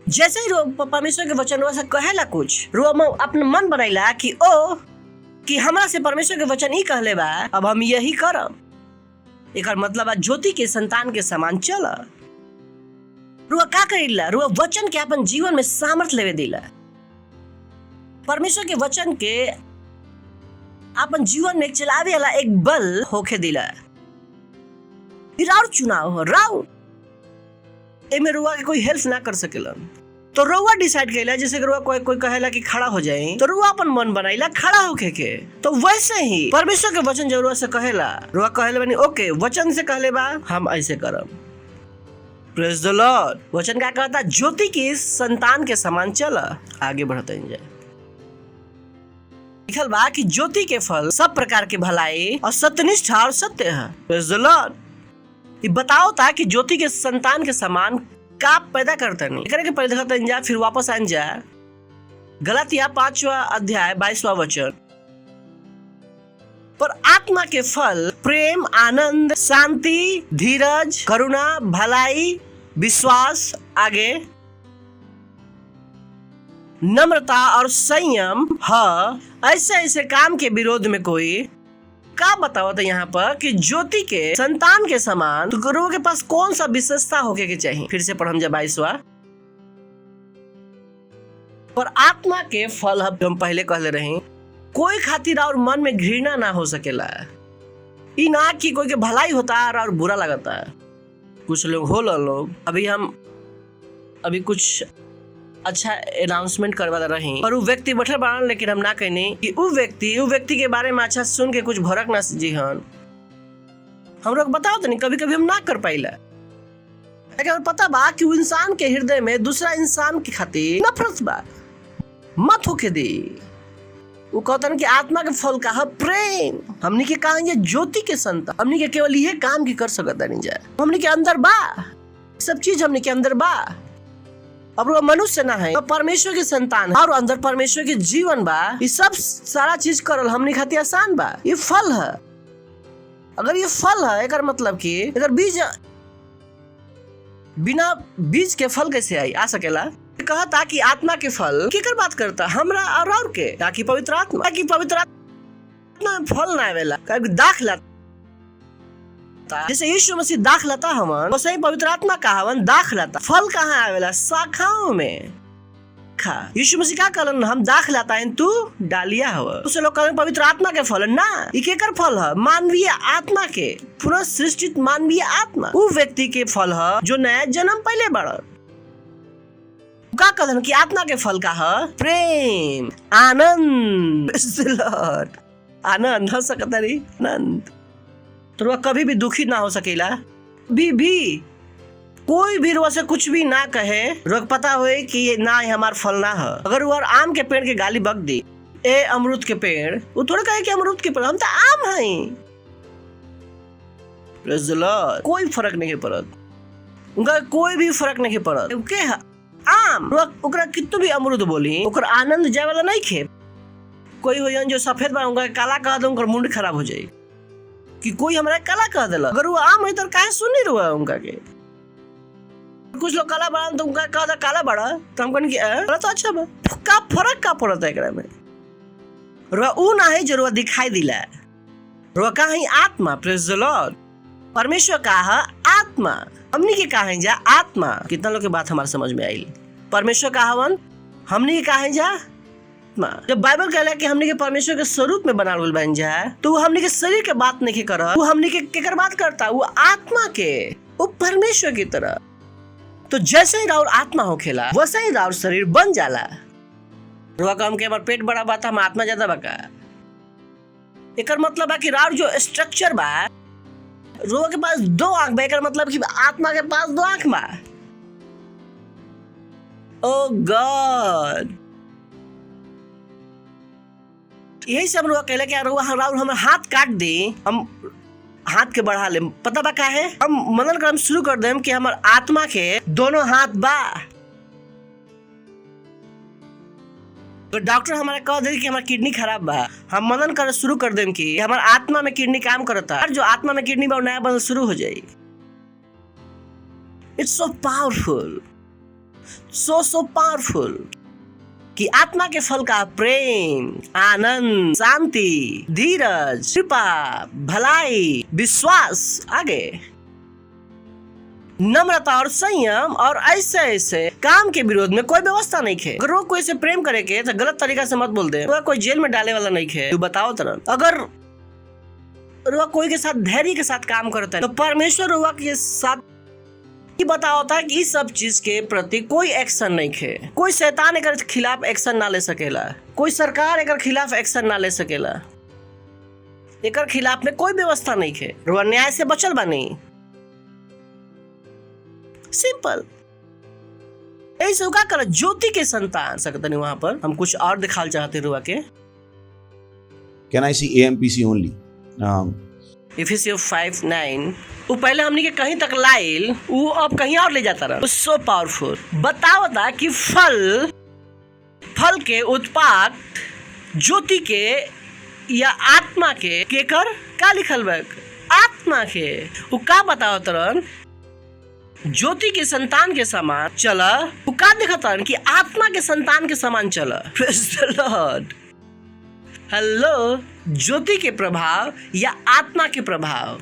जैसे ही परमेश्वर के वचन रुआ से कहेला कुछ, रुआ अपना मन बनाइला कि हमरा से परमेश्वर के वचन ही कहले बा, अब हम यही करब। एक मतलब ज्योति के संतान के समान चल। रुआ का करेला, रुआ वचन के अपन जीवन में सामर्थ्य लेवे दिला। परमेश्वर के वचन के अपन जीवन में चलावे वाला एक बल होके दिला। राउर चुनाव हो, राउर एमे रुआ के कोई हेल्प ना कर सकेला। तो रुआ डिसाइड करेला, जैसे रुआ कोई कहेला कि खड़ा हो जाए, तो रुआ अपन मन बनाइला खड़ा होके के। तो वैसे ही परमेश्वर के वचन जब रुआ से कहेला, रुआ कहेला बनी ओके वचन से कहले बा हम ऐसे करब। Praise the Lord. वचन क्या कहता? ज्योति की संतान के समान चल, आगे बढ़ते जाए। लिखल बा कि ज्योति के फल सब प्रकार के भलाई और सत्यनिष्ठा और सत्य है। Praise the Lord. ये बताओ था कि ज्योति के संतान के समान का पैदा करता नहीं के पहले देखते जा, फिर वापस आन जा गलातिया 5वां अध्याय 22वां वचन। पर आत्मा के फल प्रेम, आनंद, शांति, धीरज, करुणा, भलाई, विश्वास, आगे नम्रता और संयम है। ऐसे ऐसे काम के विरोध में कोई का बताओ था यहाँ पर कि ज्योति के संतान के समान तो गुरुओं के पास कौन सा विशेषता होके के चाहिए। फिर से पढ़म जा 22वां। पर आत्मा के फल हम पहले कहले रहे, कोई खातिर और मन में घृणा ना हो सकेला। ई ना कि कोई के भलाई होता है और बुरा लगता है। कुछ लोग हो लोग अभी कुछ अच्छा अनाउंसमेंट करवा रहे, पर वो व्यक्ति बैठल बना, लेकिन हम ना कहने कि वो व्यक्ति के बारे में अच्छा सुन के कुछ भड़क ना जी। हन हम लोग बताओ तो नहीं, कभी कभी हम ना कर पाइला, लेकिन पता बा कि वो इंसान के हृदय में दूसरा इंसान के खातिर नफरत बा। मत होके दे। वो कहता कि आत्मा के फल का है प्रेम। हमने के कहा ज्योति के संतान, हमने के केवल ये काम की कर सकता नहीं जाए। हमने के अंदर बा सब चीज, हमने के अंदर बा। अब वो मनुष्य ना है, परमेश्वर के संतान है और अंदर परमेश्वर के जीवन बा। ये सब सारा चीज करल हमने खातिर आसान बा। ये फल है। अगर ये फल है, एक मतलब कि अगर बीज बिना बीज के फल कैसे आई आ सकेला। कहा ताकि आत्मा के फल केकर बात करता हमरा और के, ताकि पवित्र आत्मा में फल ना आवेला, दाखला जैसे यीशु मसीह दाख लाता हवन, वैसे ही पवित्र आत्मा का हवन दाख लाता। फल कहाँ आवेला? शाखाओं में। यीशु मसीह क्या कहलन? हम दाख लाता है, तू डालिया हो। उसे लोग कहलन पवित्र आत्मा के फल ना, ये केकर फल है? मानवीय आत्मा के, पुनः सृष्टित मानवीय आत्मा। वो व्यक्ति के फल है जो नया जन्म पहले बढ़। क्या कहलन कि आत्मा के फल का है प्रेम, आनंद, आनंद हो सकता नहीं, आनंद। तो वह कभी भी दुखी ना हो सकेला। भी कोई भी रुआ से कुछ भी ना कहे, रुआ पता होए कि ये ना है हमार फल ना है। अगर वो आम के पेड़ के गाली बक दी, ए अमरूद के पेड़, वो थोड़ा कहे कि अमरूद के पेड़, हम तो आम हैं। कोई फर्क नहीं पड़त, उनका कोई भी फर्क नहीं पड़त। के आम ओकरा कितनो भी अमरूद बोली, ओकरा आनंद जाए वाला नहीं खे। कोई हो जो सफेद बा उनका काला कह दो, उनका मुंड खराब हो जाए कि कोई हमारा काला कह दिला। अगर वो आम है तो काहे सुन नहीं रहा उनका के। कुछ लोग काला बड़ा तो उनका कहा था काला बड़ा, तो हम कहने की तो अच्छा बा। का फर्क का पड़ता है एकरा में? रुआ ऊ ना है जो रुआ दिखाई दिला। रुआ का है आत्मा। Praise the Lord. परमेश्वर का है आत्मा, हमनी के कहा है जा आत्मा। कितना लोग के बात हमारे समझ में आई? परमेश्वर का हवन, हमनी के कहा है जा आत्मा। जब बाइबल कहला कि हमने के परमेश्वर के स्वरूप में बनाल गइल बन जाए, तो वो हमने के शरीर के बात नहीं करता, वो हमने के केकर बात करता? वो आत्मा के, वो परमेश्वर की तरह। तो जैसे ही राउर आत्मा होखेला, वैसे ही राउर शरीर बन जाला। रुआ का हम के हमार पेट बड़ा बात, हम आत्मा ज्यादा बका। एकर मतलब है कि राउर जो स्ट्रक्चर बा, रुआ के पास 2 आंख बा, एकर मतलब कि आत्मा के पास 2 आंख बा। ओ गॉड, यही सब रुआ कहले कि रुआ हम हाथ काट दे, हम हाथ के बढ़ा ले। पता बा का है? हम मनन करम शुरू कर देम कि हमार आत्मा के दोनों हाथ बा। तो डॉक्टर हमारा कह दे कि हमार किडनी खराब बा, हम मनन कर शुरू कर देम कि हमार आत्मा में किडनी काम करता, जो आत्मा में किडनी बा नया बनल शुरू हो जाए। It's so powerful, so powerful. कि आत्मा के फल का प्रेम, आनंद, शांति, धीरज, कृपा, भलाई, विश्वास, आगे नम्रता और संयम, और ऐसे ऐसे काम के विरोध में कोई व्यवस्था नहीं है। अगर वो कोई से प्रेम करे के तो गलत तरीका से मत बोल दे, वो कोई जेल में डाले वाला नहीं है। तू बताओ तरह अगर वो कोई के साथ धैर्य के साथ काम करता है तो परमेश्वर हुआ के साथ ये बताओ था कि इस सब चीज के प्रति कोई एक्शन नहीं है। कोई शैतान एकर खिलाफ एक्शन ना ले सकेला, कोई सरकार एकर खिलाफ एक्शन ना ले सकेला, एकर खिलाफ में कोई व्यवस्था नहीं है। रुआ न्याय से बचल बानी, सिंपल। ऐसे का कर ज्योति के संतान सकते नहीं। वहां पर हम कुछ और दिखाल चाहते रुआ के। Can I see AMPC only? Ephesians 5:9 वो पहले हमने के कहीं तक लाइल, वो अब कहीं और ले जाता रहा। सो पावरफुल बतावता कि फल के उत्पाद ज्योति के या आत्मा के केकर का लिखल बा, आत्मा के। वो का बतावत रहन ज्योति के संतान के समान चला। वो का दिखाता कि आत्मा के संतान के समान चला। Praise the Lord. हेलो, ज्योति के प्रभाव या आत्मा के प्रभाव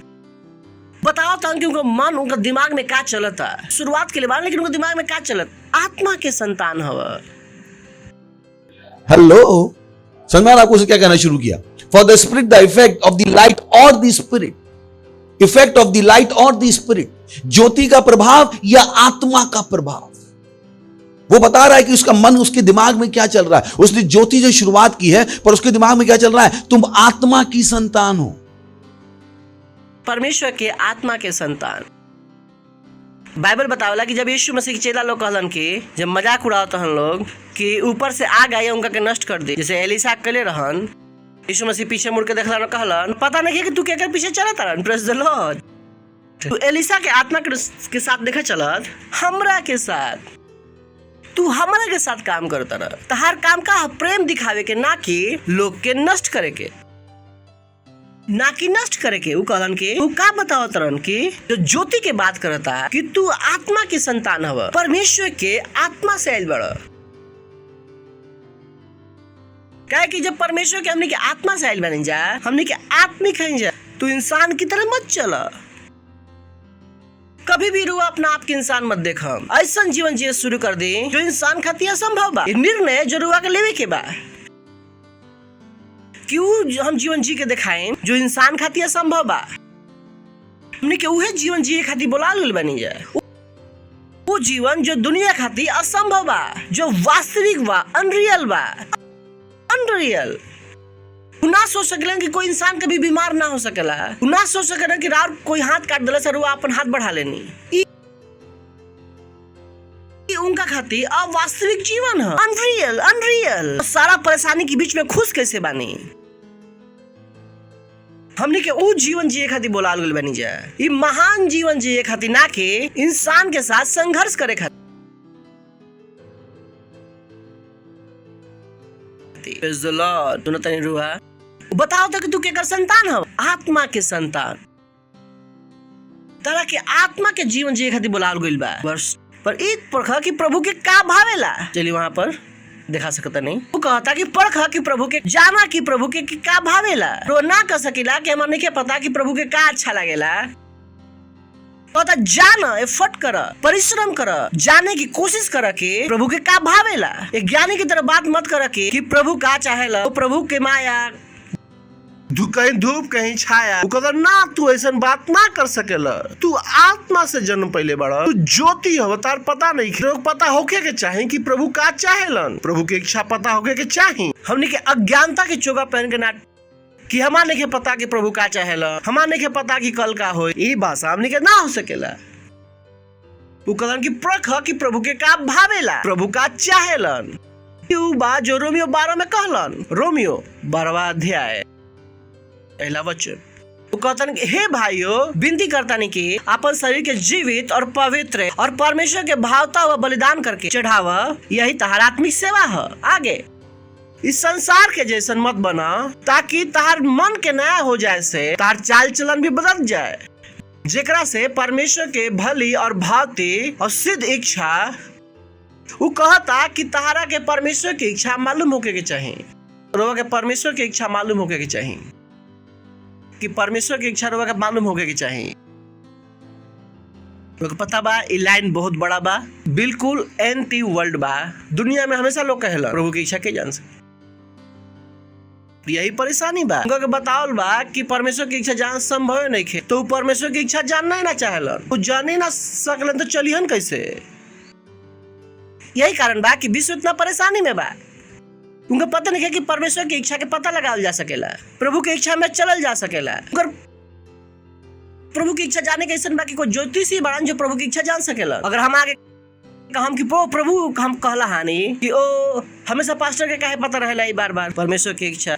बताओ था कि उनका मन, उनका दिमाग में क्या चलता है शुरुआत के लिए बात, लेकिन उनका दिमाग में क्या चलता, आत्मा के संतान हवा। हेलो, समझ में आपको उसे क्या कहना शुरू किया? For the spirit the effect of the light और the spirit, effect of the light और द स्पिरिट, ज्योति का प्रभाव या आत्मा का प्रभाव। वो बता रहा है कि उसका मन, उसके दिमाग में क्या चल रहा है। उसने ज्योति जो शुरुआत की है, पर उसके दिमाग में क्या चल रहा है? तुम आत्मा की संतान हो, परमेश्वर के आत्मा के संतान। बाइबल बतावला कि जब यीशु मसीह के चेला लोग कहलन कि जब मजाक उड़ावत हन लोग कि ऊपर से आग आई उनका के नष्ट कर दी, जैसे एलिसा कले रहन, यीशु मसीह पीछे मुड़ के देखला न कहलन पता नहीं कि तू केकर पीछे चलत रहन। Praise the Lord. तू एलिसा के आत्मा के साथ देखा चलत, हमरा के साथ, तू हमारे के साथ काम करता रहा। तहार काम का प्रेम दिखावे के, ना कि लोग के नष्ट करे के, ना कि नष्ट करे के। वो कहलन के तू का बताओ तरन की जो ज्योति के बात करता है कि तू आत्मा की संतान हवा, परमेश्वर के आत्मा से आइल बड़ा। कहे कि जब परमेश्वर के हमने के आत्मा से आइल बन जा, हमने के आत्मिक है जा, तू इंसान की तरह मत चला। कभी भी रुआ अपना आप के इंसान मत देखा। ऐसा जीवन जिए शुरू कर दे जो इंसान खातिर असंभव बा। निर्णय जो रुआ के लेवे के बा, क्यों हम जीवन जी के दिखाएं जो इंसान खातिर असंभव बा। हमने के उहे जीवन जिए खातिर बोला लुल बनी जाए, वो जीवन जो दुनिया खातिर असंभव बा, जो वास्तविक बा, अनरियल बा, अनरियल। ना सोच सकलन कि कोई इंसान कभी बीमार ना हो सकेला, ना सोच सकलन कि रात कोई हाथ काट देला सर वो अपन हाथ बढ़ा लेनी। उनका खातिर अवास्तविक जीवन है, अनरियल, अनरियल। सारा परेशानी के बीच में खुश कैसे बानी। हमने के वो जीवन जिए खातिर बोलाल गइल बनी जाए, ये महान जीवन जिए खातिर, ना कि इंसान के साथ संघर्ष करे खातिर। Praise the Lord। तू नतनी रुआ बताओ तो कि तू केकर संतान हो, आत्मा के संतान। तरह के आत्मा के जीवन जिए खातिर बोलाल गइल बा। वर्ष पर एक परखा कि प्रभु के का भावेला। चलिए वहां पर दिखा सकता नहीं। वो कहता कि परखा कि प्रभु के, जाना कि प्रभु के का भावेला। तो ना कह सकीला कि हमारे नहीं पता कि प्रभु के का अच्छा लगेला। कहता जाना, एफर्ट कर, परिश्रम कर, जाने की कोशिश कर कि प्रभु के का भावेला। एक ज्ञानी की तरह बात मत कर कि प्रभु का चाहेला, तो प्रभु के माया कहीं धूप कहीं छाया। ना तू ऐसा बात ना कर सकेला। तू आत्मा से जन्म पहले बड़ा, तू ज्योति हो। तार पता नहीं, लोग पता होके के चाहे कि प्रभु का चाहेलन, प्रभु की इच्छा पता होके के चाहे। हमने के अज्ञानता के चोगा पहन के ना कि हमारे नहीं पता कि प्रभु का चाहेला, हमारे नहीं पता कि कल का हो, ये भाषा हमने के ना हो सकेला। वो कहलन कि परख कि प्रभु के का भावेला, प्रभु का चाहेलन। बात जो रोमियो 12 में कहलन, रोमियो 12वां अध्याय पहला वचन। वो कहता हे भाइयों, विनती करता नहीं कि अपन शरीर के जीवित और पवित्र और परमेश्वर के भावता हुआ बलिदान करके चढ़ावा, यही तहार आत्मिक सेवा है। आगे इस संसार के जैसन मत बना, ताकि तहार मन के नया हो जाए से तार चाल चलन भी बदल जाए, जेकरा से परमेश्वर के भली और भावती और सिद्ध इच्छा वो कहता कि तहारा के परमेश्वर की इच्छा मालूम होके के चाहिए, रोवा के परमेश्वर की इच्छा मालूम होके के चाहिए, कि परमेश्वर की इच्छा रोवा के मालूम होके के चाहिए। तो पता बा ये लाइन बहुत बड़ा बा, बिल्कुल एंटी वर्ल्ड बा। दुनिया में हमेशा लोग कहेला प्रभु की इच्छा के जान सके, यही परेशानी बा। उनका के बतावल बा कि परमेश्वर की इच्छा जान संभव नहीं खे, तो परमेश्वर की इच्छा जानना ही ना चाहेलन, वो जाने ना सकलन तो चलिहन कैसे। यही कारण बा कि विश्व इतना परेशानी में बा। उनको पता नहीं है कि परमेश्वर की इच्छा के पता लगावल जा सकेला, प्रभु की इच्छा में चलल जा सकेला। अगर प्रभु की इच्छा जाने के ऐसा बा कि कोई ज्योतिषी बड़ान जो प्रभु की इच्छा जान सकेला। अगर हम आगे हम कि प्रभु हम कहला हानि कि ओ हमेशा पास्टर के काहे पता रहेला बार बार परमेश्वर की इच्छा,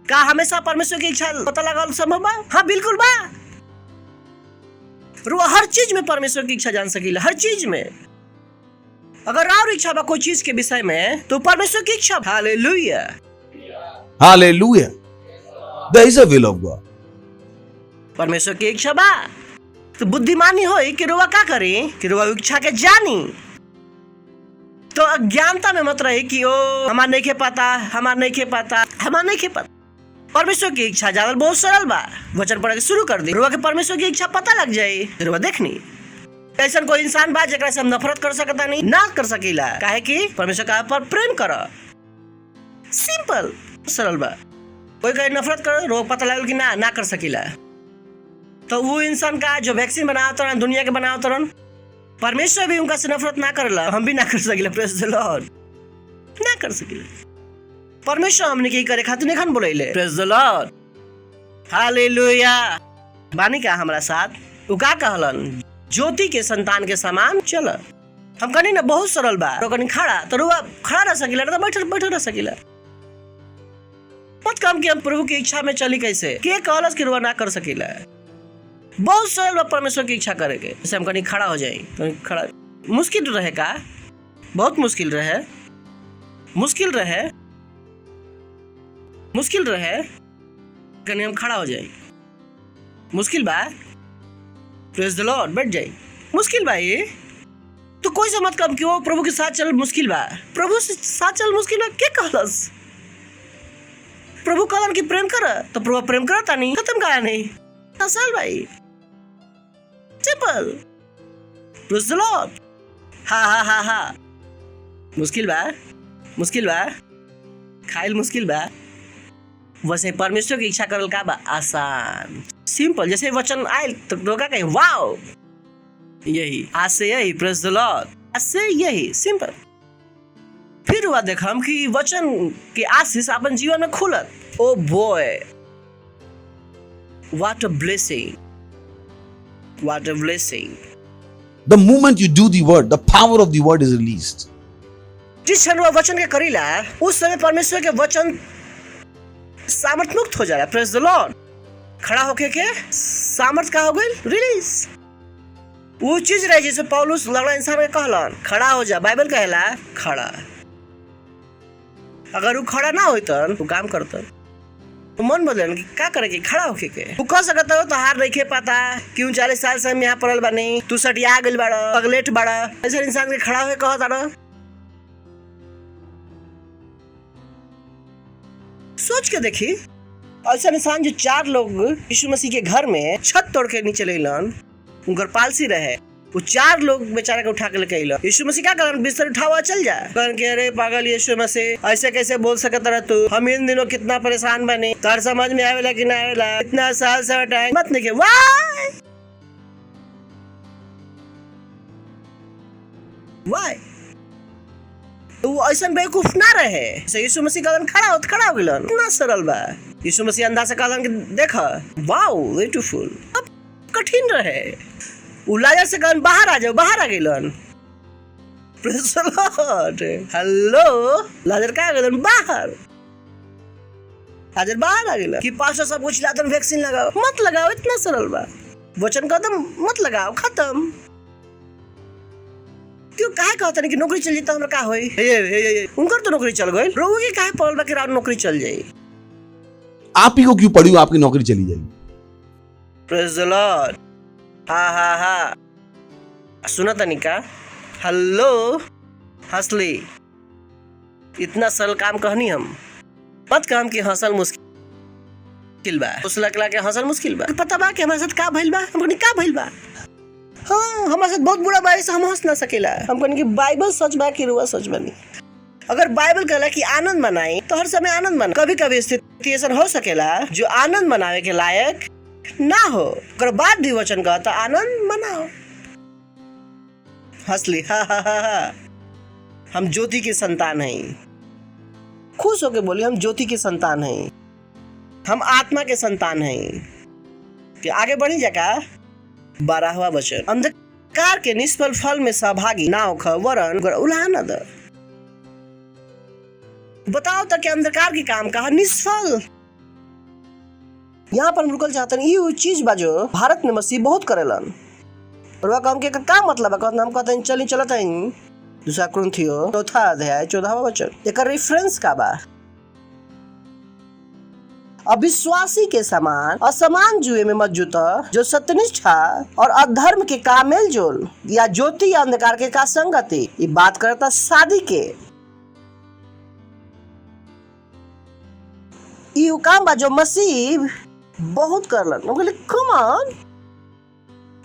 का हमेशा परमेश्वर की इच्छा पता लगावल संभव बा? हाँ बिल्कुल बा। रुआ हर चीज में परमेश्वर की इच्छा जान सकेला, हर चीज में। अगर और इच्छा बा कोई चीज के विषय में तो परमेश्वर की इच्छा। Hallelujah, Hallelujah. There is a will of God. परमेश्वर की इच्छा बा। तो बुद्धिमानी होई कि रुआ का करी कि रुआ इच्छा के जानी। तो अज्ञानता में मत रही कि ओ हमार नहीं के पता, हमार नहीं के पता, हमार नहीं के पता। परमेश्वर की इच्छा जानल बहुत सरल बा। वचन पढ़ के शुरू कर दी, रुआ के परमेश्वर की इच्छा पता लग जाये, रुआ देखनी। ऐसा कोई इंसान बा जेकरा से हम नफरत कर सकता नहीं, ना कर सकीला, काहे कि परमेश्वर का पर प्रेम कर। सिंपल सरल बा। कोई कहे नफरत कर, रोग पता लगल कि ना कर सकीला। तो वो इंसान का जो वैक्सीन बनावत रहन, दुनिया के बनावत रहन, परमेश्वर भी उनका से नफरत ना करला, हम भी ना कर सकीला। प्रेज द लॉर्ड, ना कर सकीला। परमेश्वर हमने की करे खातिर नहीं खान बोलेले। Praise the Lord, hallelujah. बानी का हमारा साथ वो का कहलन, ज्योति के संतान के समान चल। हम कहीं ना बहुत सरल बा, तो कहीं खड़ा तो रुआ खड़ा रह सकीला, तो बैठे रह सकीला। मत कम कि हम प्रभु की इच्छा में चली कैसे, के कहलस कि रुआ ना कर सकीला। बहुत सरल बा परमेश्वर की इच्छा करेंगे। जैसे हम कहीं खड़ा हो जाए, कहीं खड़ा मुश्किल रहे का, बहुत मुश्किल रहे, मुश्किल रहे, मुश्किल रहे, कहीं हम खड़ा हो जाए, मुश्किल बा। प्रेज द लॉर्ड, बैठ जाए, मुश्किल बा ये। तो कोई से मत कम कि वो प्रभु के साथ चल मुश्किल बा, प्रभु से साथ चल मुश्किल बा। के कहलस? प्रभु कहलन कि प्रेम कर, तो प्रभु प्रेम करता नहीं, खत्म कहा नहीं, असल भाई, सिंपल। प्रेज द लॉर्ड, हा। मुश्किल बा, मुश्किल बा, खाइल मुश्किल बा। वैसे परमेश्वर की इच्छा करल का बा आसान, सिंपल। जैसे वचन आयल तो रोका कहीं वाओ, यही आज से यही, प्रेज द लॉर्ड, आज से यही, सिंपल। फिर हुआ देखम कि वचन के आशीष अपन जीवन में खुलत। Oh boy, what a blessing, what a blessing. The moment you do the word, the power of the word is released. जिस क्षण वह वचन के करीला, उस समय परमेश्वर के वचन सामर्थ मुक्त हो जाला। प्रेज द लॉर्ड, खड़ा होके के सामर्थ का हो गई रिलीज। वो चीज रही जैसे पौलुस लड़ा इंसान के कहलन खड़ा हो जा, बाइबल कहला खड़ा। अगर वो खड़ा ना होतन तो काम करतन, तो मन बदलन कि का करे कि खड़ा होके के तू कह सकता हो। तो हार नहीं खे पाता क्यों 40 साल से हम यहाँ पड़ल बानी, तू सटिया गइल बाड़ा, पगलेट बाड़ा। ऐसे इंसान के खड़ा होके कहता ना, सोच के देखी। ऐसा इंसान जो 4 लोग यीशु मसीह के घर में छत तोड़ के नीचे लेलन, उनकर पालसी रहे, वो 4 लोग बेचारा के उठा के लेके अइलन। यीशु मसीह क्या कहलन, बिस्तर उठावा चल जा। कहलन कि अरे पागल यीशु मसीह, ऐसे कैसे बोल सकत रह तू, हम इन दिनों कितना परेशान बने, तार समझ में आवेला कि ना आवेला, इतना साल से हटाए मत नहीं के वाई। वो ऐसा बेवकूफ ना रहे। यीशु मसीह कहलन खड़ा हो गइलन, इतना सरल बा। यीशु मसीह अंदाज से कहलन कि देख वाओ ब्यूटीफुल। अब कठिन रहे। वो लाजर से कहलन बाहर आ जाओ, बाहर आ गइलन। Praise the Lord, hello. लाजर का गइलन बाहर, लाजर बाहर आ गइलन कि पास्टर सब कुछ लातन वैक्सीन लगाओ, मत लगाओ, इतना सरल बा। वचन कदम मत लगाओ, खत्म। क्यों काहे कहता नहीं कि नौकरी चल जाता हमरा का होई, उनकर तो नौकरी चल गई, रोग के काहे पड़ल बा कि रात नौकरी चल जाई। आप ही को क्यों पड़ी, आपकी नौकरी चली जाएगी। प्रेज द लॉर्ड, हा। सुना तनिका, हेलो। हंसली। इतना सरल काम कहनी हम मत काम कि हंसल मुश्किल बा, उसला के हंसल मुश्किल बा। पता बा कि हमारे साथ का भइल बा, हमको का भइल बा। हाँ, हमारे साथ बहुत बुरा बा, ऐसा हम हंस ना सकेला। हम कहने कि बाइबल सच बा कि रुआ सच बनी। अगर बाइबल कहला कि आनंद मनाई तो हर समय आनंद मना। कभी कभी स्थिति ऐसा हो सकेला जो आनंद मनावे के लायक ना हो, अगर बाद भी वचन कहता आनंद मनाओ। हंसली। हा हा हा हा। हम ज्योति के संतान हैं। खुश होके बोली हम ज्योति के संतान हैं, हम आत्मा के संतान हैं। कि आगे बढ़ी जाका 12वां वचन, अंधकार के निष्फल फल में सहभागी ना होख वरन उल्हा न द। बताओ तक अंधकार के काम का निष्फल। यहाँ पर हम रुकल चाहते हैं। ये चीज बा जो भारत में मसीह बहुत करेलन। और वह काम के का मतलब है, हम कहते हैं चली चलत हैं 2 कुरिन्थियो 4 अध्याय 14वां वचन। एक रेफरेंस का बा अविश्वासी के समान असमान जुए में मत जुता जो सत्यनिष्ठा और अधर्म के का मेल जोल या ज्योति या अंधकार के का संगति। ये बात करता शादी के। ये काम बा जो मसीह बहुत करलन। हम कहले कम ऑन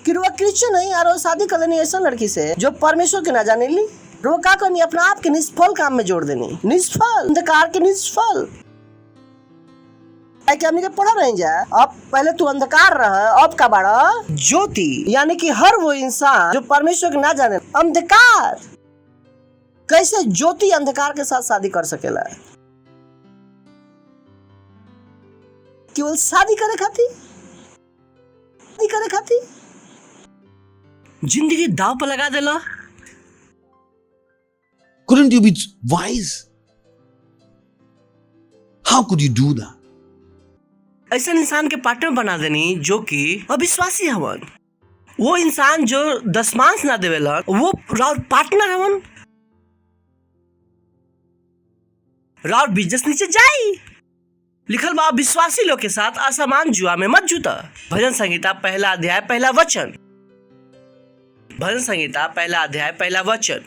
कि रुआ क्रिश्चियन है यार, शादी कर लेनी ऐसा लड़की से जो परमेश्वर के ना जाने ली। रुआ का करनी अपना आप के निष्फल काम में जोड़ देनी, निष्फल अंधकार के निष्फल। हमने के पढ़ा रहे जा, अब पहले तू अंधकार रहा, अब का बड़ा ज्योति। यानी कि हर वो इंसान जो परमेश्वर के ना जाने अंधकार, कैसे ज्योति अंधकार के साथ शादी कर सकेला? केवल शादी करे खाती जिंदगी दाव पर लगा देला। Couldn't you be wise? How could you do that? ऐसा इंसान के पार्टनर बना देनी जो कि अविश्वासी हवन। वो इंसान जो दशमांश ना देवेला वो राउर पार्टनर हवन। राउर बिजनेस नीचे जाई। लिखल बा विश्वासी लोग के साथ असमान जुआ में मत जुता। भजन संहिता 1 अध्याय 1 वचन। भजन संहिता 1 अध्याय 1 वचन।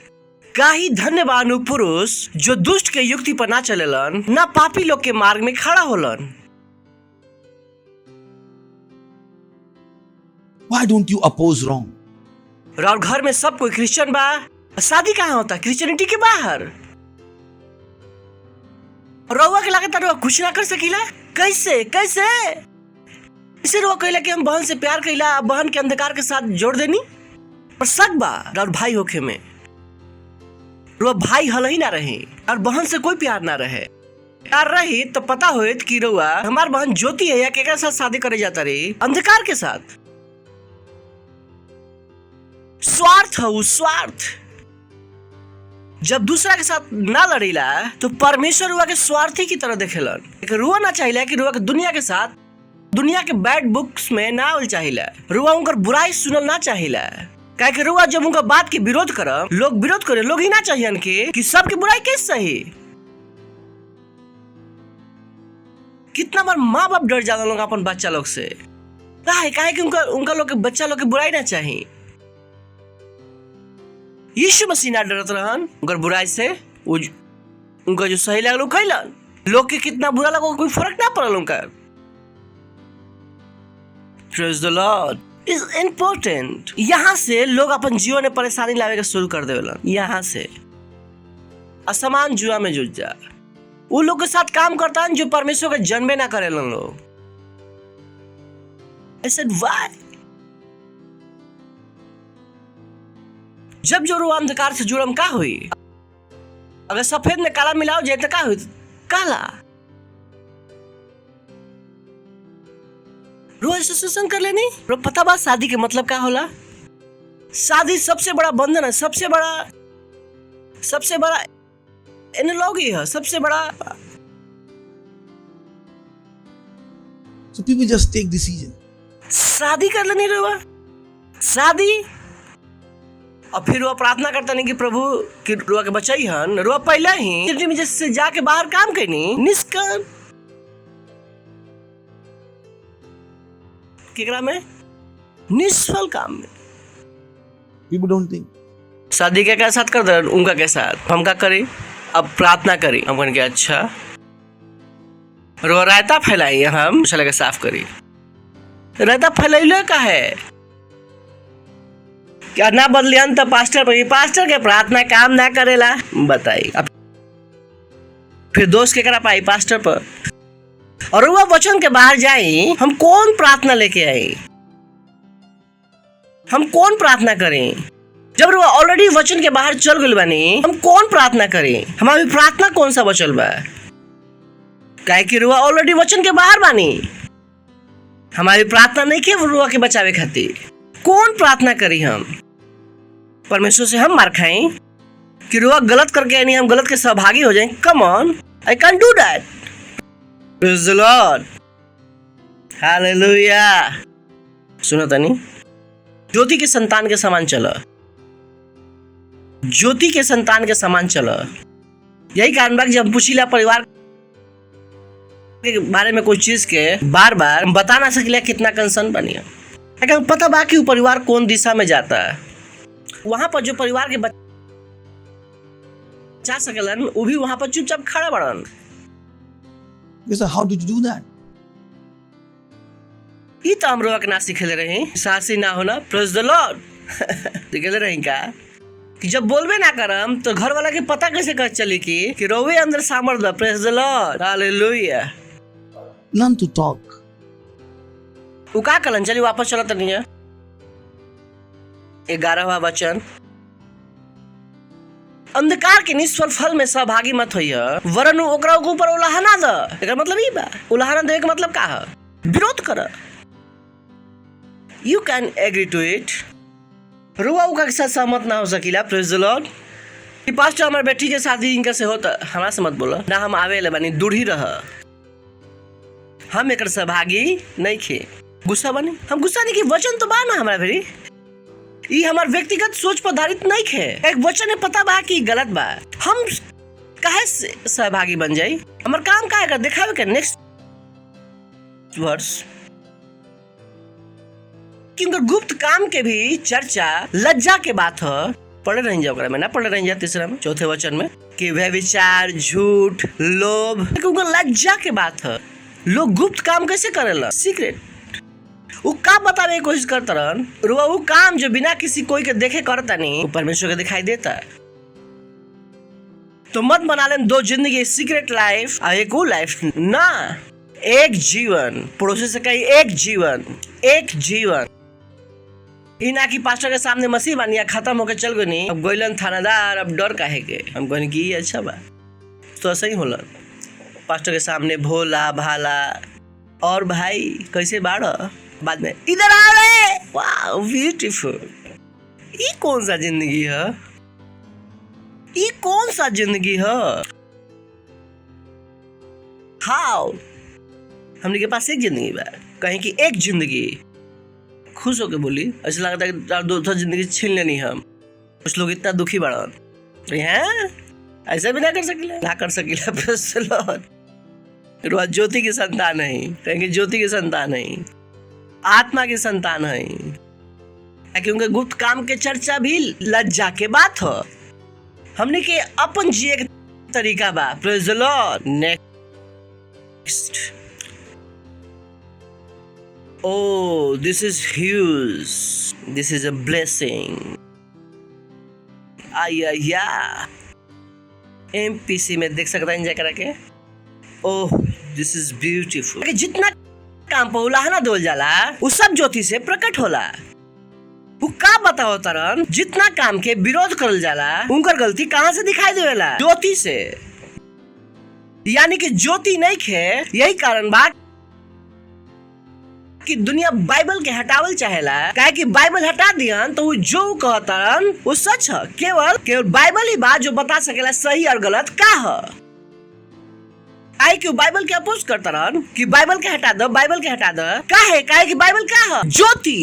काही धन्यवान पुरुष जो दुष्ट के युक्ति पर ना चलेलन, ना पापी लोग के मार्ग में खड़ा होलन। Why don't you oppose wrong? और घर में सब कोई क्रिश्चियन बा, शादी कहाँ होता? क्रिश्चियनिटी के बाहर। रउआ के लागत रउआ कुछ ना कर सकीला? कैसे इसे रउआ कहला कि हम बहन से प्यार कइला, बहन के अंधकार के साथ जोड़ देनी। पर सक बा और भाई होके में रउआ भाई हल ही ना रहे और बहन से कोई प्यार ना रहे। प्यार रही तो पता होत कि रउआ हमार बहन ज्योति है या केकरा साथ शादी करे जाता रही? अंधकार के साथ। स्वार्थ है, स्वार्थ। जब दूसरा के साथ ना लड़ीला तो परमेश्वर रुआ के स्वार्थी की तरह देखेलन। रुआ ना चाहिए कि रुआ के दुनिया के साथ, दुनिया के बैड बुक्स में ना उल चाहिए। रुआ उनकर बुराई सुनल ना चाहिए। काहे कि रुआ जब उनका बात के विरोध करम, लोग विरोध करे, लोग ही ना चाहिए कि सबके बुराई कैसे सही। कितना बार माँ बाप डर जाता लोग अपन बच्चा लोग से। काहे कि उनका लोग के बच्चा लोग के बुराई ना चाहिए। यीशु मसीह ना डरत रहन उनकर बुराई से। उनका जो सही लगल कैलन, लोग के कितना बुरा लगा कोई फर्क ना पड़ल उनका। Praise the Lord is important। यहाँ से लोग अपन जीवन में परेशानी लावे के शुरू कर देवेलन। यहाँ से असमान जुआ में जुट जा। वो लोग के साथ काम करता है जो परमेश्वर के जन्मे ना करेलन लोग। I said why? जब जो रुआ अंधकार से जुड़म का हुई? अगर सफेद में काला मिलाओ जाए तो का हुई? काला। रुआ एसोसिएशन कर लेनी। रुआ पता बा शादी के मतलब का होला? शादी सबसे बड़ा बंधन है, सबसे बड़ा एनालॉजी है, सबसे बड़ा। So people just take decision. शादी कर लेनी रुआ, शादी। और फिर वो प्रार्थना करता नहीं कि प्रभु कि रुआ के बचाई हन। रुआ पहले ही में जैसे जाके बाहर काम करनी निष्काम केकरा में निष्फल काम में। People don't think. शादी के साथ कर दे उनका के साथ हम का करी अब प्रार्थना करी हम कहने के अच्छा रायता फैलाई हम चले के साफ करी रायता फैलैले का है क्या ना बदलियन तो पास्टर के प्रार्थना काम ना करेला बताई अब फिर दोस्त के करा पाई पास्टर पर और वह वचन के बाहर जाई हम कौन प्रार्थना लेके आई हम कौन प्रार्थना करें जब वो ऑलरेडी वचन के बाहर चल गए बानी हम कौन प्रार्थना करें हमारी प्रार्थना कौन सा बचल बा काहे कि रुआ ऑलरेडी वचन के बाहर बानी हमारी प्रार्थना नहीं के रुआ के बचावे खातिर कौन प्रार्थना करी हम परमेश्वर से हम मार खाई कि रुआ गलत करके यानी हम गलत के सहभागी हो जाएं come on I can do that praise the Lord hallelujah सुनो तनी ज्योति के संतान के समान चला ज्योति के संतान के समान चला यही कारण बा जब पूछिला परिवार के बारे में कोई चीज के बार बार बता ना सकिला कितना कंसर्न बनिया लेकिन पता बा कि वो परिवार कौन दिशा में जाता है वहां पर जो परिवार के बचा सकेलन वो भी वहां पर चुपचाप खड़ा बड़न How did you do that? ये तो हम रोक ना सिखले रहे सासी ना होना प्रेज द लॉर्ड सिखले रही का कि जब बोलबे ना करम तो घर वाला के पता कैसे कर चली कि रोवे अंदर सामर्थ praise the Lord hallelujah Learn to talk. वो का कलन चली वापस चलत नहीं है 11वां वचन अंधकार के निष्फल फल में सहभागी मत होइए वरन ओकरा के ऊपर उलाहना द एकर मतलब ई बा उलाहना देवे के मतलब का है विरोध कर you can agree to it रुआ उका के साथ सहमत ना हो सकीला प्रेज द लॉर्ड कि पास्टर हमारे बेटी के शादी इनका से होता हमरा से मत बोला ना हम आवे ले बानी दूर ही रह हम एकर सहभागी नहीं खे गुस्सा बनी हम गुस्सा नहीं कि वचन तो बा ना हमारा भेरी ये हमार व्यक्तिगत सोच पर आधारित नहीं है एक वचन है पता बा कि गलत बा हम काहे सहभागी बन जाई हमार काम काहे कर दिखावे के नेक्स्ट वर्स कि उनका गुप्त काम के भी चर्चा लज्जा के बात है पढ़े रह जाओ में ना पढ़े रह जा तीसरा में चौथे वचन में कि व्यभिचार झूठ लोभ उनका लज्जा के बात है लोग गुप्त काम कैसे करेला सीक्रेट वो काम बतावे की कोशिश करता रहन वो काम जो बिना किसी कोई के देखे करता नहीं परमेश्वर के दिखाई देता है तो मत बना लें दो जिंदगी सीक्रेट लाइफ और एक वो लाइफ ना एक जीवन पड़ोसी से कही एक जीवन ई ना कि पास्टर के सामने मसीह बनिया खत्म होके चल गई नहीं अब गोइलन थानादार अब डर काहे के हम कहने की अच्छा बा तो ऐसा ही होला पास्टर के सामने भोला भाला और भाई कैसे बाड़ा बाद में इधर आ रहे वाह ब्यूटीफुल ये कौन सा जिंदगी है हाउ हमने के पास एक जिंदगी बा कहीं की एक जिंदगी खुश होके बोली ऐसा लगता है कि दूसरा जिंदगी छीन लेनी हम कुछ लोग इतना दुखी बढ़न हैं ऐसा भी ना कर सकिला ज्योति की संतान नहीं कहेंगे ज्योति की संतान नहीं आत्मा की संतान है क्योंकि गुप्त काम के चर्चा भी लज्जा के बात हो हमने के अपन जिए के तरीका बा praise the Lord next Oh, this is huge. This is a blessing. या MPC में देख सकता है इंजॉय करा के ओह दिस इज ब्यूटीफुल जितना काम पर उलाहना दोल जाला वो सब ज्योति से प्रकट होला वो का बताओ तरन जितना काम के विरोध करल जाला उनकर गलती कहाँ से दिखाई देवेला ज्योति से यानी कि ज्योति नहीं खे यही कारण बा कि दुनिया बाइबल के हटावल चाहेला काहे कि बाइबल हटा दियन तो वो जो कहतन वो सच है केवल बाइबल ही बात जो बता सकेला सही और गलत का है आई क्यों बाइबल के अपोज करता रहन कि बाइबल के हटा दो काहे कि बाइबल क्या है ज्योति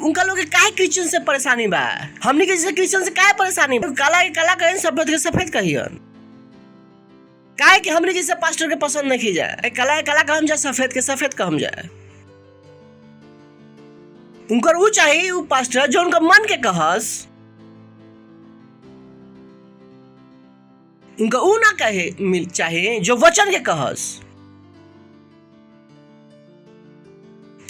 उनका लोग काहे क्रिश्चियन से परेशानी बा हमनी के जैसे क्रिश्चियन से काहे परेशानी काला के काला कहें सफेद के सफेद कहियन काहे कि हमने जैसे पास्टर के पसंद नहीं जाए कला कहम जाए सफेद के सफेद कहम जाए उनकर वो चाहिए वो पास्टर जो उनका मन के कहस उनका ऊ ना कहे मिल चाहे जो वचन के कहस।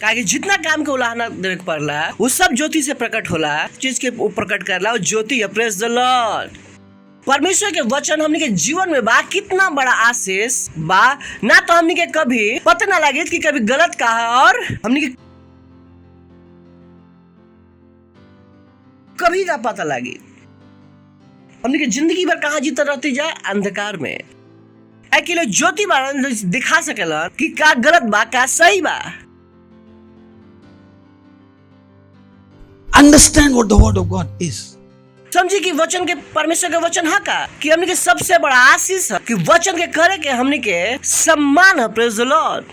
काहे जितना काम के उलाहना देवे के पड़ला वो सब ज्योति से प्रकट होला, चीज के प्रकट करला वो ज्योति है। Praise the Lord. परमेश्वर के वचन हमनी के जीवन में बा कितना बड़ा आशीष बा, ना तो हमनी के कभी पता ना लगे कि कभी गलत कहा और हमनी के कभी ना पता लगे। हमनी के जिंदगी भर कहाँ जीता रहती जाए अंधकार में। अकेले ज्योति बारन दिखा सकेला कि का गलत बा का सही बा। Understand what the word of God is. समझी कि वचन के परमेश्वर के वचन है का कि हमने के सबसे बड़ा आशीष है कि वचन के करे के हमने के सम्मान है। Praise the Lord.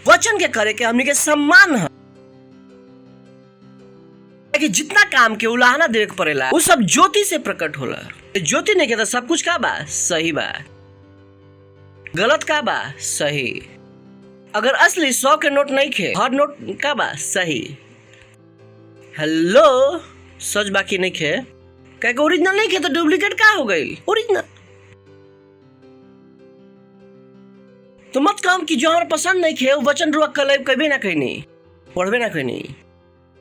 वचन के करे के हमने के सम्मान है कि जितना काम के उलाहना देवे के पड़ेला वो सब ज्योति से प्रकट होला। ज्योति नहीं कहता सब कुछ का बा सही बा, गलत का बा सही। अगर असली 100 के नोट नहीं खे, हर नोट का बा सही। हेलो, सच बाकी नहीं खे, क्या ओरिजिनल नहीं खे तो डुप्लीकेट का हो गई ओरिजिनल। तो मत काम कि जो हमारा पसंद नहीं खे वो वचन रुआ कभी ना कहीं नहीं पढ़बे ना कहीं नहीं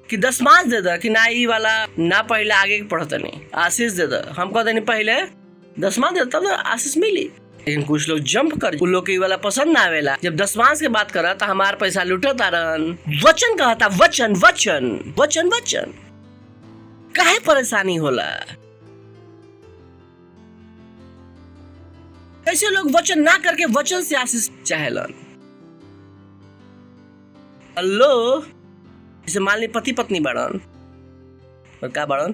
कि 10 मार्क्स दे दो कि ना ई वाला ना पहले आगे पढ़ता नहीं आशीष दे दो। हम कहते नहीं पहले 10 मार्क्स दे तब तो आशीष मिली। लेकिन कुछ लोग जंप कर उन लोग के वाला पसंद ना आवेला। जब 10 मार्क्स के बात करा तो हमारा पैसा लुटता रहन। वचन कहता वचन वचन वचन वचन काहे परेशानी होला। ऐसे लोग वचन ना करके वचन से आशीष चाहेलन। हेलो, जैसे मान ली पति पत्नी बाड़न और का बाड़न,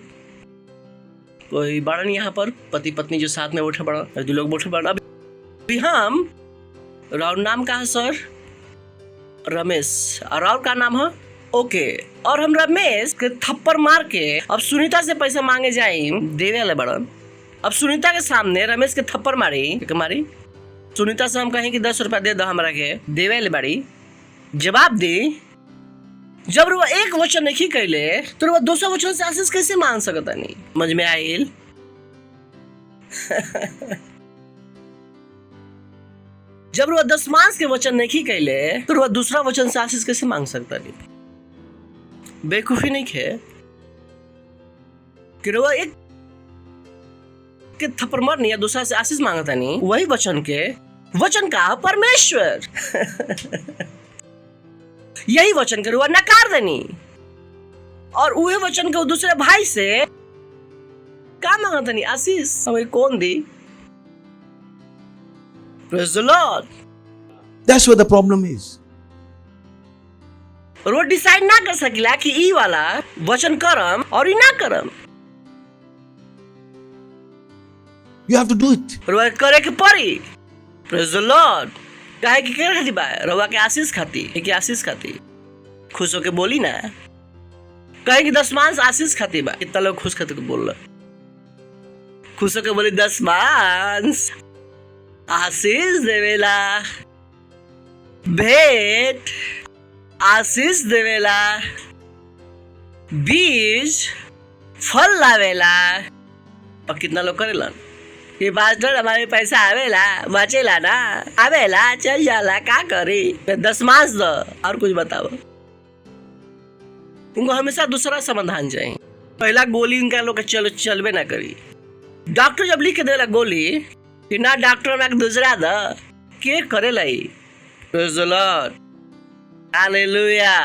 कोई बाड़न यहाँ पर पति पत्नी जो साथ में बैठे बाड़न और 2 लोग बैठे बाड़न। अभी हम राउर नाम का है सर रमेश और राउर का नाम है ओके, और हम रमेश के थप्पड़ मार के अब सुनीता से पैसा मांगे जाए देवे वाले बड़न। अब सुनीता के सामने रमेश के थप्पड़ मारी सुनीता से हम कहें कि 10 रुपया दे दो हमरा के देवे वाले बाड़ी। जवाब दी जब वो एक वचन नहीं कैले तो वो 200 वचन से आशीष कैसे मांग सकता नहीं। समझ में आयल? जब वो 10 मास के वचन नहीं कैले तो वो दूसरा वचन से आशीष कैसे मांग सकता नहीं। बेवकूफी नहीं है कि वो एक के थप्पड़ मारनी या दूसरा से आशीष मांगता नहीं। वही वचन का परमेश्वर यही वचन के नकार देनी और वही वचन के दूसरे भाई से क्या मांगता नहीं आशीष हमें कौन दी। Praise the Lord. That's where the problem is. और वो डिसाइड ना कर सकिला कि ई वाला वचन करम और ई ना करम। You have to do it. और वो करे के पड़ी। Praise the Lord. काहे कि करे खाती बा रवा के आशीष खाती एक आशीष खाती खुश होके बोली ना। कहे कि 10 मास आशीष खाती बा। कितना लोग खुश खाते को बोल खुश होके बोली 10 मास आशीष देवेला भेंट आशीष देवेला बीज फल लावेला। और कितना लोग करेला ये बात हमारे पैसा आवेला बचेला ना आवेला चल जाला का करी 10 मास दो और कुछ बताओ। उनको हमेशा दूसरा समाधान चाहिए। पहला गोली उनका लोग चलबे ना करी। डॉक्टर जब लिख के देला गोली कि ना डॉक्टर में दूसरा द के करेला ही। Praise the Lord hallelujah.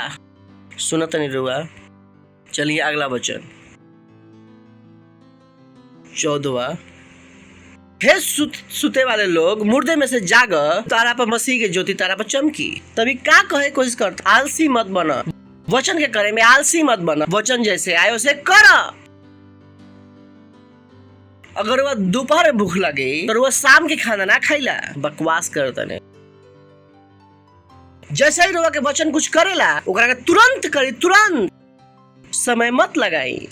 सुना तो नहीं रुआ। चलिए अगला वचन 14वां। हे सुते वाले लोग मुर्दे में से जाग तारा पर मसीह के ज्योति तारा पर चमकी। तभी क्या कहे कोशिश करता आलसी मत बना। वचन के करे में आलसी मत बना। वचन जैसे आए उसे कर। अगर वह दोपहर में भूख लगे तो वह शाम के खाना ना खाइला बकवास करता ने। जैसे ही रोवा के वचन कुछ करेला ओकरा के तुरंत करी तुरंत समय मत लगाई।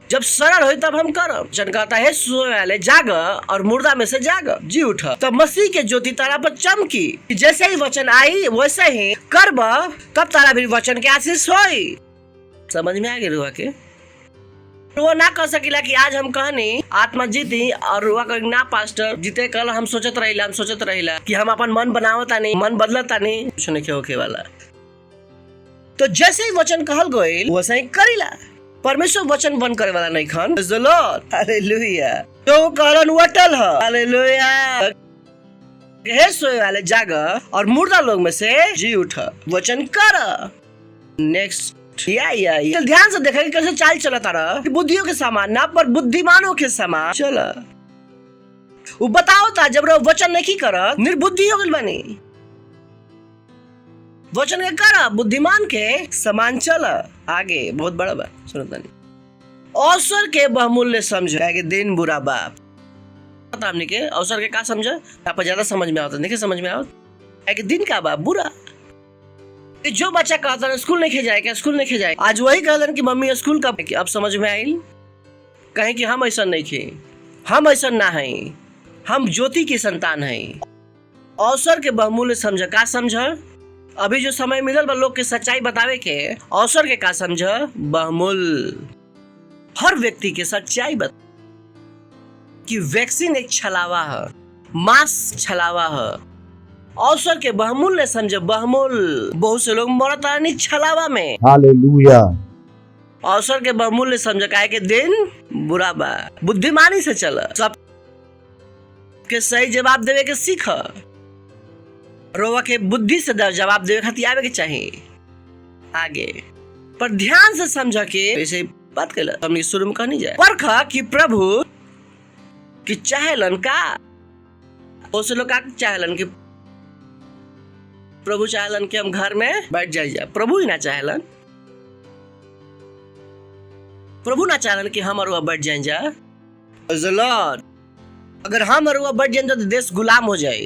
जब सरल हो तब हम करब। जन कहता है सोए वाले जाग और मुर्दा में से जाग जी उठ। तब मसीह के ज्योति तारा पर चमकी। जैसे ही वचन आई वैसे ही करब तब तारा भी वचन के आशीष होई। समझ में आ गई रुआ के वो ना कह सकिला कि आज हम कहनी आत्मा जीती और वो कह ना पास्टर जीते कल हम सोचत रहिला कि हम अपन मन बनावता नहीं, मन बदलता नहीं, कुछ नहीं होके वाला। तो जैसे ही वचन कहल गइल वैसे ही करिला। परमेश्वर वचन बंद करे वाला नहीं खन। Praise the Lord, hallelujah. तो कहलन वटल ह, हालेलुया। हे सोए वाले जाग और मुर्दा लोग में से जी उठ, वचन कर। नेक्स्ट या ध्यान से देखा कि कैसे चाल चलता रहा, बुद्धियों के समान ना पर बुद्धिमानों के समान चल। वो बताओ था जब वचन नहीं कर निर्बुद्धि हो गई बनी, वचन के कर बुद्धिमान के समान चल। आगे बहुत बड़ा बात सुनो तनी। अवसर के बहुमूल्य समझ कि दिन बुरा बाप। पता हमने के अवसर के का समझ आप ज्यादा समझ में आता नहीं समझ में आवत कि दिन का बाप बुरा। जो बच्चा कहता है स्कूल नहीं जाए क्या, स्कूल नहीं जाए, आज वही कहलन कि मम्मी स्कूल कब, अब समझ में आइल कहें कि हम ऐसा नहीं खे, हम ऐसा ना है, हम ज्योति की संतान है। अवसर के बहुमूल्य समझ का समझ। अभी जो समय मिलल बा लोग के सच्चाई बतावे के, अवसर के का समझ बहुमूल्य। हर व्यक्ति के सच्चाई बता कि वैक्सीन एक छलावा है, मास्क छलावा है। अवसर के बहुमूल्य समझ बहुमूल्य। बहुत से लोग मरता नहीं छलावा में। हालेलुया। अवसर के बहुमूल्य समझ का के दिन बुरा बा। बुद्धिमानी से चल, सब के सही जवाब देवे के सीख। रोवा के बुद्धि से जवाब देवे खातिर आवे के चाहिए आगे। पर ध्यान से समझ के ऐसे बात कर हमने शुरू में कहनी जाए। परखा कि प्रभु कि चाहेलन का, बहुत से लोग का चाहेलन कि प्रभु चाहेलन कि हम घर में बैठ जाए। प्रभु ही ना चाहेलन, प्रभु ना चाहेलन कि हम और बैठ जाए जा। लॉर्ड अगर हम और बैठ जाए तो देश गुलाम हो जाए।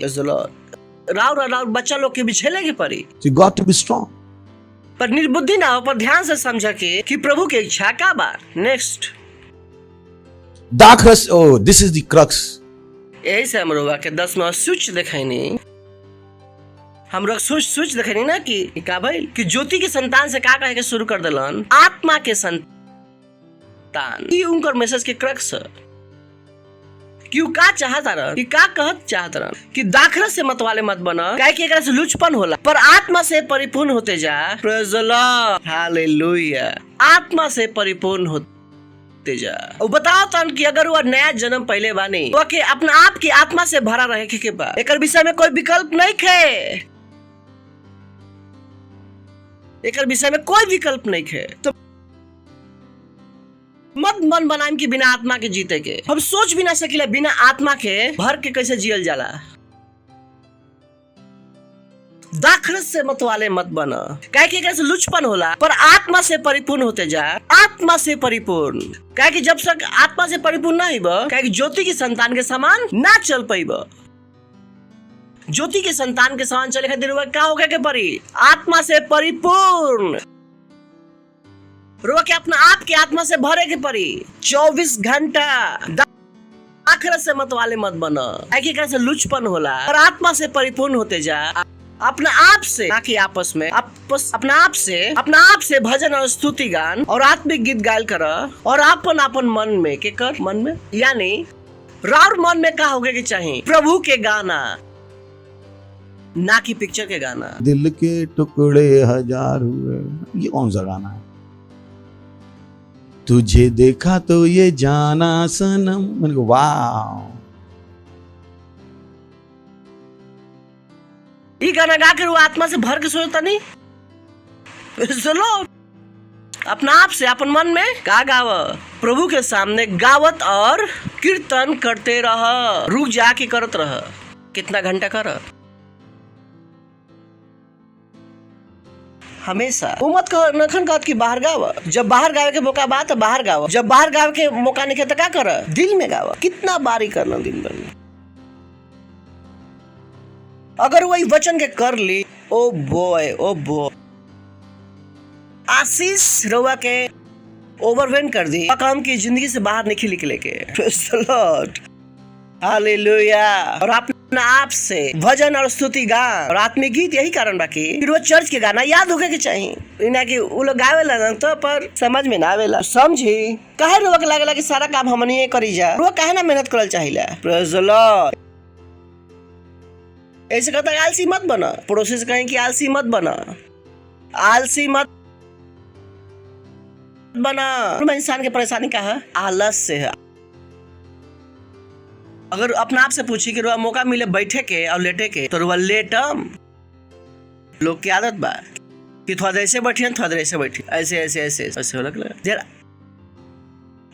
राव बच्चा लोग के बिछेले के पड़ी। You got to be strong. पर निर्बुद्धि ना हो, पर ध्यान से समझा के कि प्रभु के इच्छा का बार। Next Darkness, oh, this is the crux. यही से हम लोग के 10 में स्विच दिखाई हम लोग स्विच दिखाई ना कि का भाई कि ज्योति के संतान से का कहे के शुरू कर दिलन आत्मा के संतान। ये उनकर मैसेज के क्रक्स क्यों का चाहता रह कि का कहत चाहता रह कि दाखरस से मत वाले मत बना, काहे कि एकरा से लुचपन होला, पर आत्मा से परिपूर्ण होते जा। Praise the Lord, hallelujah. आत्मा से परिपूर्ण होते जा। और बताओ तन कि अगर वो नया जन्म पहले बानी तो के अपना आप की आत्मा से भरा रहे के बा, एकर विषय में कोई विकल्प नहीं खे, एकर विषय में कोई विकल्प नहीं खे। तो मत मन बनाएम कि बिना आत्मा के जीते के। हम सोच भी ना सकिला बिना आत्मा के भर के कैसे जियल जाला। दाखरस से मत वाले मत बना, काहे कि कैसे लुचपन होला, पर आत्मा से परिपूर्ण होते जा। आत्मा से परिपूर्ण, काहे कि जब तक आत्मा से परिपूर्ण ना होइब, काहे कि ज्योति की संतान के समान ना चल पाइब। ज्योति के संतान के समान चले खातिर का होके के परी आत्मा से परिपूर्ण। रोक के अपना आप के आत्मा से भरे के परी 24 घंटा। दाखरस से मत वाले मत बना, काहे कैसे लुचपन होला, और आत्मा से परिपूर्ण होते जा। अपना आप से ना कि आपस में अपना आप से भजन और स्तुति गान और आत्मिक गीत गायल कर, और अपन मन में के कर मन में यानी राउर मन में का होगे के चाहिए प्रभु के गाना, ना कि पिक्चर के गाना। दिल के टुकड़े हजार हुए, ये कौन सा गाना है? तुझे देखा तो ये जाना सनम। मैंने कहा वाह, ये गाना गा कर वो आत्मा से भर के सोचता नहीं। चलो अपना आप से अपन मन में का गाव, प्रभु के सामने गावत और कीर्तन करते रह। रुक जाके करत रह, कितना घंटा कर हमेशा। वो मत नखन कहत कि बाहर गाव, जब बाहर गावे के मौका बा तो बाहर गाव, जब बाहर गावे के मौका नहीं तो का कर दिल में गाव। कितना बारी करना दिन भर में, अगर वही वचन के कर ली। ओ बॉय आशीष रवा के ओवरवेन कर दी काम की जिंदगी से बाहर निकले के। Praise the Lord, hallelujah. और आप आप से भजन और स्तुति गान और आत्मिक गीत, यही कारण बाकी फिर वो चर्च के गाना याद होके के चाहिए। इना कि उ लोग गावेला ना तो पर समझ में ना आवेला। समझी काहे रोक लागेला कि सारा काम हमनी करी जा, वो काहे ना मेहनत करल चाहिला। Praise the Lord. ऐसे कहता है आलसी मत बना, पड़ोसी से कहें कि आलसी मत बना, आलसी मत बना। इंसान की परेशानी क्या है? आलस से है। अगर अपना आप से पूछी कि रुआ मौका मिले बैठे के और लेटे के तो रुआ लेटम। लोग की आदत बा कि थोड़ा देर ऐसे बैठी थोड़ा देर ऐसे बैठी, ऐसे ऐसे ऐसे ऐसे हो देर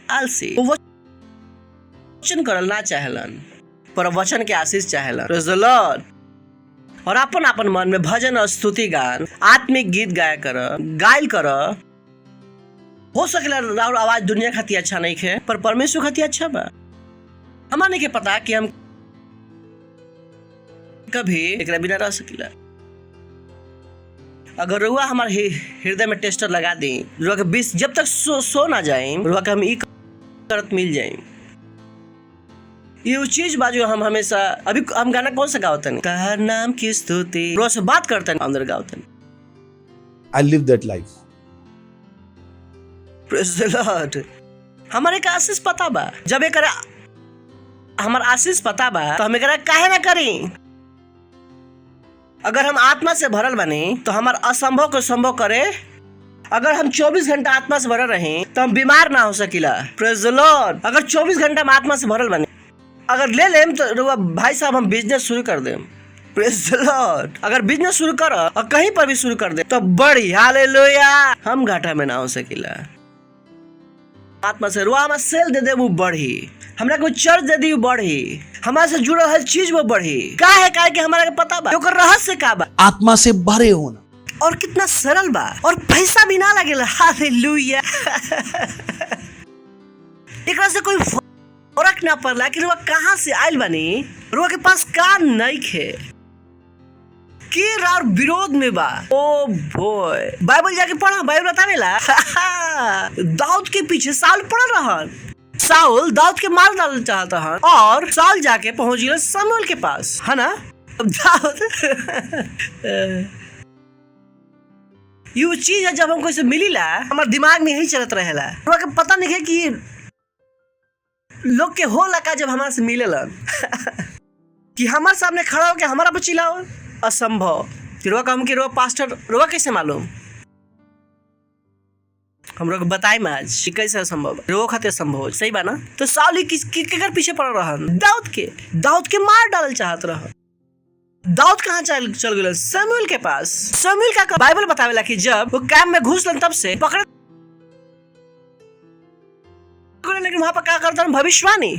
आलसी। वचन करल ना चाहेलन पर वचन के आशीष चाहेलन। Praise the Lord. और अपन अपन मन में भजन और स्तुति गान आत्मिक गीत गाया कर, गायल कर। हो सकेला और आवाज दुनिया खाती अच्छा नहीं है पर परमेश्वर खाती अच्छा बा। हमारे के पता कि हम कभी एक बिना रह सकीला। अगर रुआ हमारे हृदय में टेस्टर लगा दी, रुआ के 20 जब तक सो ना जाए, रुआ के हम एक करत मिल जाए। ये चीज बाजू हम हमेशा अभी हम गाना कौन सा गावते हैं? कहर नाम की स्तुति। रुआ से बात करते हैं अंदर गावते हैं। I live that life. Praise the Lord. हमारे का आशीष पता बा, जब एक हमारा आशीष पता बा तो हमें करा काहे ना करी। अगर हम आत्मा से भरल बने तो हमारा असंभव को संभव करे। अगर हम 24 घंटा आत्मा से भरल रहे तो हम बीमार ना हो सकीला। Praise the Lord. अगर 24 घंटा हम आत्मा से भरल बने, अगर ले लेम तो भाई साहब हम बिजनेस शुरू कर देम। Praise the Lord. अगर बिजनेस शुरू कर और कहीं पर भी शुरू कर दे तो बड़ी हालेलुया, हम घाटा में ना हो सकीला। आत्मा से रुआ हमारा सेल दे दे वो बढ़ी, हमरा को चर्च दे दी वो बढ़ी, हमारे से जुड़ल हर चीज वो बढ़ी। का है कि हमारा पता बा ओकर रहस्य का बा। आत्मा से भरे होना और कितना सरल बा और पैसा भी ना लगेला। हालेलुया। एकरा से कोई फर्क ना पड़ला कि रुआ कहां से आइल बनी, रुआ के पास का नहीं खे के और विरोध में बा। ओ बॉय, बाइबल जाके पढ़ा, बाइबल बतावेला दाऊद के पीछे साउल पड़ रहन। साउल दाऊद के मार डालना चाहता है और साउल जाके पहुंच गया शमूएल के पास, है ना। दाऊद ये चीज है जब हमको इसे मिलीला हमारे दिमाग में यही चलत रहेला। पता नहीं है कि लोग के हो लगा जब हमारे से मिलेलन कि हमारे सामने खड़ा होकर हमारा पर चिल्लाओ, असंभव। रोआ कम कि रोआ पास्टर रोआ कैसे मालूम? हम लोग बताए में आज कि कैसे असंभव रोआ खाते संभव सही बा ना। तो साउल किसके पीछे पड़ रहा? दाऊद के मार डालल चाहत रहा। दाऊद कहाँ चल गए? शमूएल के पास। शमूएल का बाइबल बतावेला कि जब वो कैंप में घुसलन तब से पकड़, लेकिन वहां पर क्या करता भविष्यवाणी।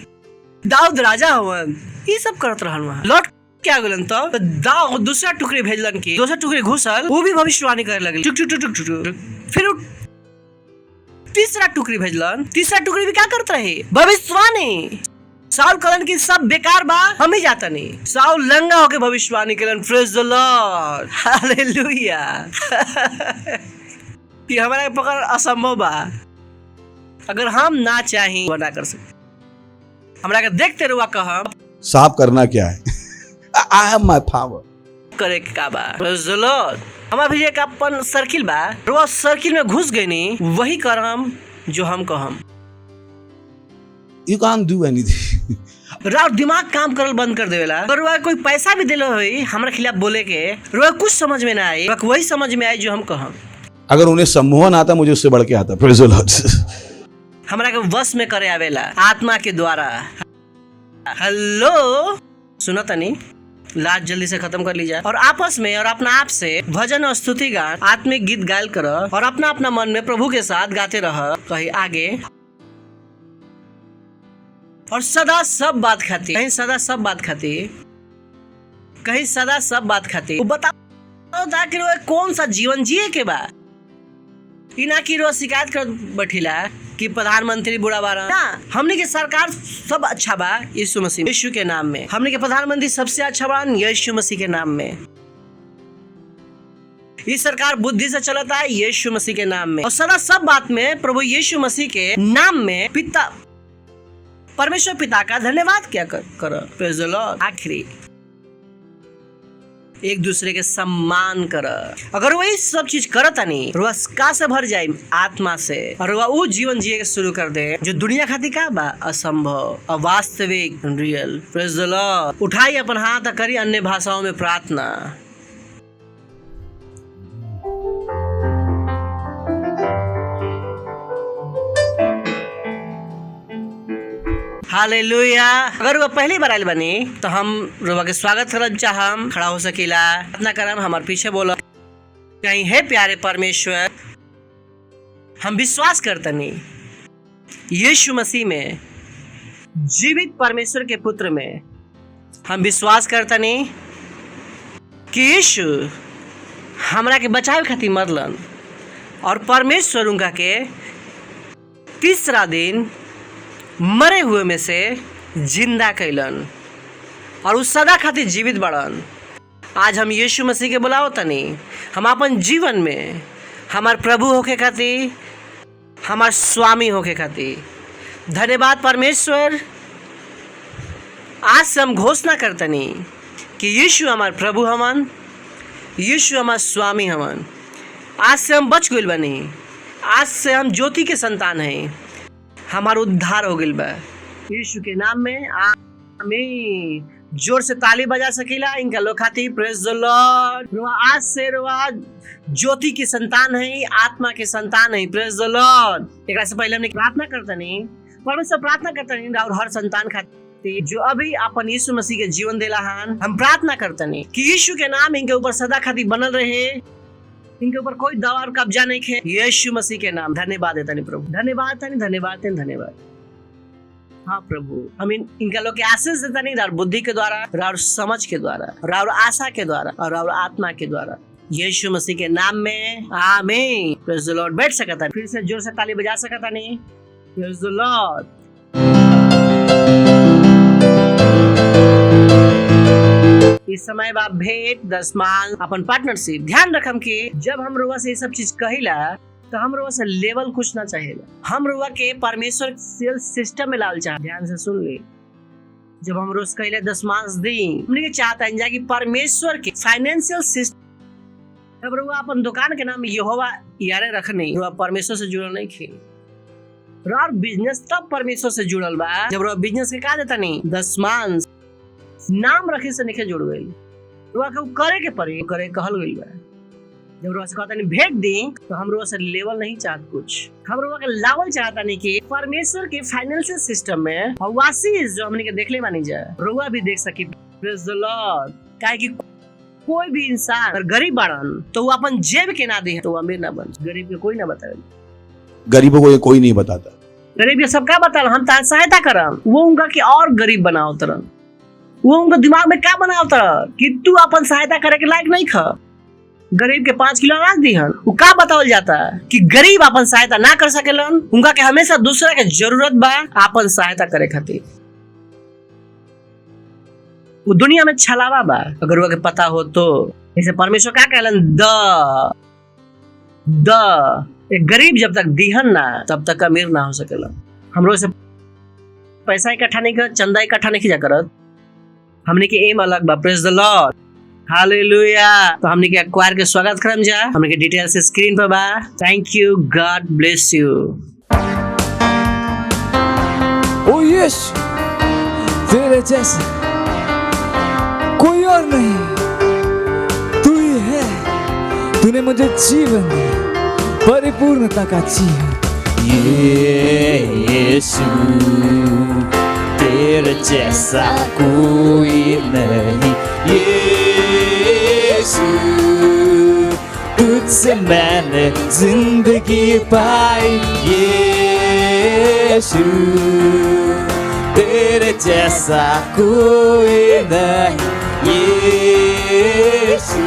दाऊद राजा हुवन, ये सब करत रहन। वहां लौट क्या गलन तो दाऊद दूसरा टुकड़ी भेजलन की दूसरा टुकड़ी घुसल, वो भी भविष्यवाणी करे लगल। टुक टुक टुक टुक। फिर तीसरा टुकड़ी भेजलन, तीसरा टुकड़ी भी क्या करत रहे? भविष्यवाणी। साउल कहलन कि सब बेकार बा, हम ही जाता नहीं। साउल लंगा होके भविष्यवाणी kiln. Praise the Lord, hallelujah. कि हमारा पकड़ असंभव बा, अगर हम ना चाहें वो ना कर सकते। हमरा के देखते रुआ कहा साफ करना क्या है। I have my power. करे का बा। Praise the Lord. हमारा भी एक अपन सर्किल बा, रुआ सर्किल में घुस गए नी, वही करम जो हम कहम। You can't do anything. Rao दिमाग काम करल बंद कर देवेला। अगर रुआ कोई पैसा भी दिलो होई हमरा खिलाफ बोले के, रुआ कुछ समझ में ना आई, वही समझ में आई जो हम कहम। अगर उन्हें सम्मोहन आता मुझे उससे बढ़ के आता। Praise the Lord. हमरा के वश में करे आवेला आत्मा के द्वारा। हेलो सुनो तनी, लाज जल्दी से खत्म कर लीजिए और आपस में और अपना आप से भजन और स्तुति गान आत्मिक गीत गायल करो और अपना अपना मन में प्रभु के साथ गाते रहो कहीं आगे। और सदा सब बात खाती, कहीं सदा सब बात खाती, कहीं सदा सब बात खाती। वो बताओ ताकि कौन सा जीवन जिए के बा। इना की रोज शिकायत कर बैठिला कि प्रधानमंत्री बुरा बारा ना। हमने के सरकार सब अच्छा बा यीशु मसीह, यीशु के नाम में। हमने के प्रधानमंत्री सबसे अच्छा बा यीशु मसीह के नाम में। ये सरकार बुद्धि से चलता है यीशु मसीह के नाम में। और सदा सब बात में प्रभु यीशु मसीह के नाम में पिता परमेश्वर पिता का धन्यवाद क्या करो। Praise the Lord. आखिरी एक दूसरे के सम्मान कर। अगर वही सब चीज करता नहीं रुआ का से भर जाए आत्मा से और रुआ वो जीवन जिए के शुरू कर दे जो दुनिया खातिर का बा असंभव अवास्तविक रियल। Praise the Lord. उठाई अपन हाथ करी अन्य भाषाओं में प्रार्थना। हालेलुया। अगर वो पहली बार आयल बनी तो हम रुआ के स्वागत करल चाहम। खड़ा हो सकीला, प्रार्थना करम, हमार पीछे बोलो। कहीं है प्यारे परमेश्वर, हम विश्वास करतनी यीशु मसीह में, जीवित परमेश्वर के पुत्र में हम विश्वास करतनी कि यीशु हमरा के बचावे खातिर मरलन और परमेश्वर उनका के तीसरा दिन मरे हुए में से जिंदा कैलन और उस सदा खातिर जीवित बढ़न। आज हम यीशु मसीह के बुलाओ तनी हम अपन जीवन में हमार प्रभु होके खातिर, हमार स्वामी होके खातिर। धन्यवाद परमेश्वर। आज से हम घोषणा करतनी कि यीशु हमार प्रभु हमन, यीशु हमार स्वामी हमन। आज से हम बच गइल बनी, आज से हम ज्योति के संतान हैं, हमारा उद्धार हो गइल बा यीशु के नाम में। आमीन। जोर से ताली बजा सकीला इनका लोग खातिर। Praise the Lord. रुआ आज से रुआ ज्योति की संतान है, आत्मा के संतान है। Praise the Lord. एक से पहले हमने प्रार्थना करता नहीं, परमेश्वर प्रार्थना करता नहीं और हर संतान खातिर जो अभी अपन यीशु मसीह के जीवन देला हन, हम प्रार्थना करता नहीं कि यीशु के नाम इनके ऊपर सदा खातिर बनल रहे, इनके ऊपर कोई दवा और कब्जा नहीं है। यीशु मसीह के नाम। धन्यवाद देता नहीं प्रभु, धन्यवाद तनी, धन्यवाद तनी, धन्यवाद। हाँ प्रभु, हम इनका लोग के आशीष देता नहीं, और बुद्धि के द्वारा और समझ के द्वारा और आशा के द्वारा और आत्मा के द्वारा, यीशु मसीह के नाम में। आमीन। Praise the Lord. बैठ सकता है, फिर से जोर से ताली बजा सकता नहीं। Praise the Lord. इस समय बा भेंट दशमान अपन पार्टनरशिप। ध्यान रखम कि जब हम रुआ से ये सब चीज कहिला तो हम रुआ से लेवल कुछ ना चाहेला, हम रुआ के परमेश्वर सेल सिस्टम में लाल चाह। ध्यान से सुन ले, जब हम रोज कहिले दशमांश दी, हमने चाहता है कि परमेश्वर के फाइनेंशियल सिस्टम। तब रुआ अपन दुकान के नाम यहोवा यारे रखने, रुआ परमेश्वर से जुड़ल नहीं खे। और बिजनेस तब परमेश्वर से जुड़ल बा जब रुआ बिजनेस के का देता नहीं दशमांश नाम रखे से नहीं जुड़ गई। रुआ के करे के पड़ी, करे कहल गई बा। जब रुआ से कहता नहीं भेंट दी तो हम रुआ से लेवल नहीं चाहत कुछ, हम रुआ के लावल चाहता नहीं कि परमेश्वर के फाइनेंशियल सिस्टम में वासीज जो हमने के देखले मानी जाए, रुआ भी देख सकी। Praise the Lord. काहे कि कोई भी इंसान अगर गरीब बाड़न तो वो अपन जेब के ना दे तो वो अमीर ना बन। गरीब के कोई ना बताए, गरीबों को ये कोई नहीं बताता। गरीब के सबका बताल हम तार सहायता करम, वो उनका के और गरीब बनाओ तरन। वो उनका दिमाग में क्या बनाओ तरह कि तू अपन सहायता करे के लायक नहीं खा। गरीब के 5 किलो अनाज दीहन, वो का बतावल जाता है कि गरीब अपन सहायता ना कर सकेलन, उनका के हमेशा दूसरा के जरूरत बा अपन सहायता करे खातिर। वो दुनिया में छलावा बा अगर वो के पता हो तो। जैसे परमेश्वर क्या कहलन, एक गरीब जब तक दीहन ना तब तक अमीर ना हो सकेला। हम लोग से पैसा इकट्ठा नहीं कर, चंदा इकट्ठा नहीं किया करत, हमने के एम अलग बा। Praise the Lord. हालेलुया। तो हमने के एक्वायर के स्वागत करम जा, हमने के डिटेल्स स्क्रीन पर बा। Thank you, God bless you. ओ यीशु, तेरे जैसा कोई और नहीं, तू ही है। तूने मुझे जीवन दिया, परिपूर्णता का जीवन। यीशु, तेरे जैसा कोई नहीं। यीशु, तुझसे मैंने जिंदगी पाई। यीशु, तेरे जैसा कोई नहीं। यीशु,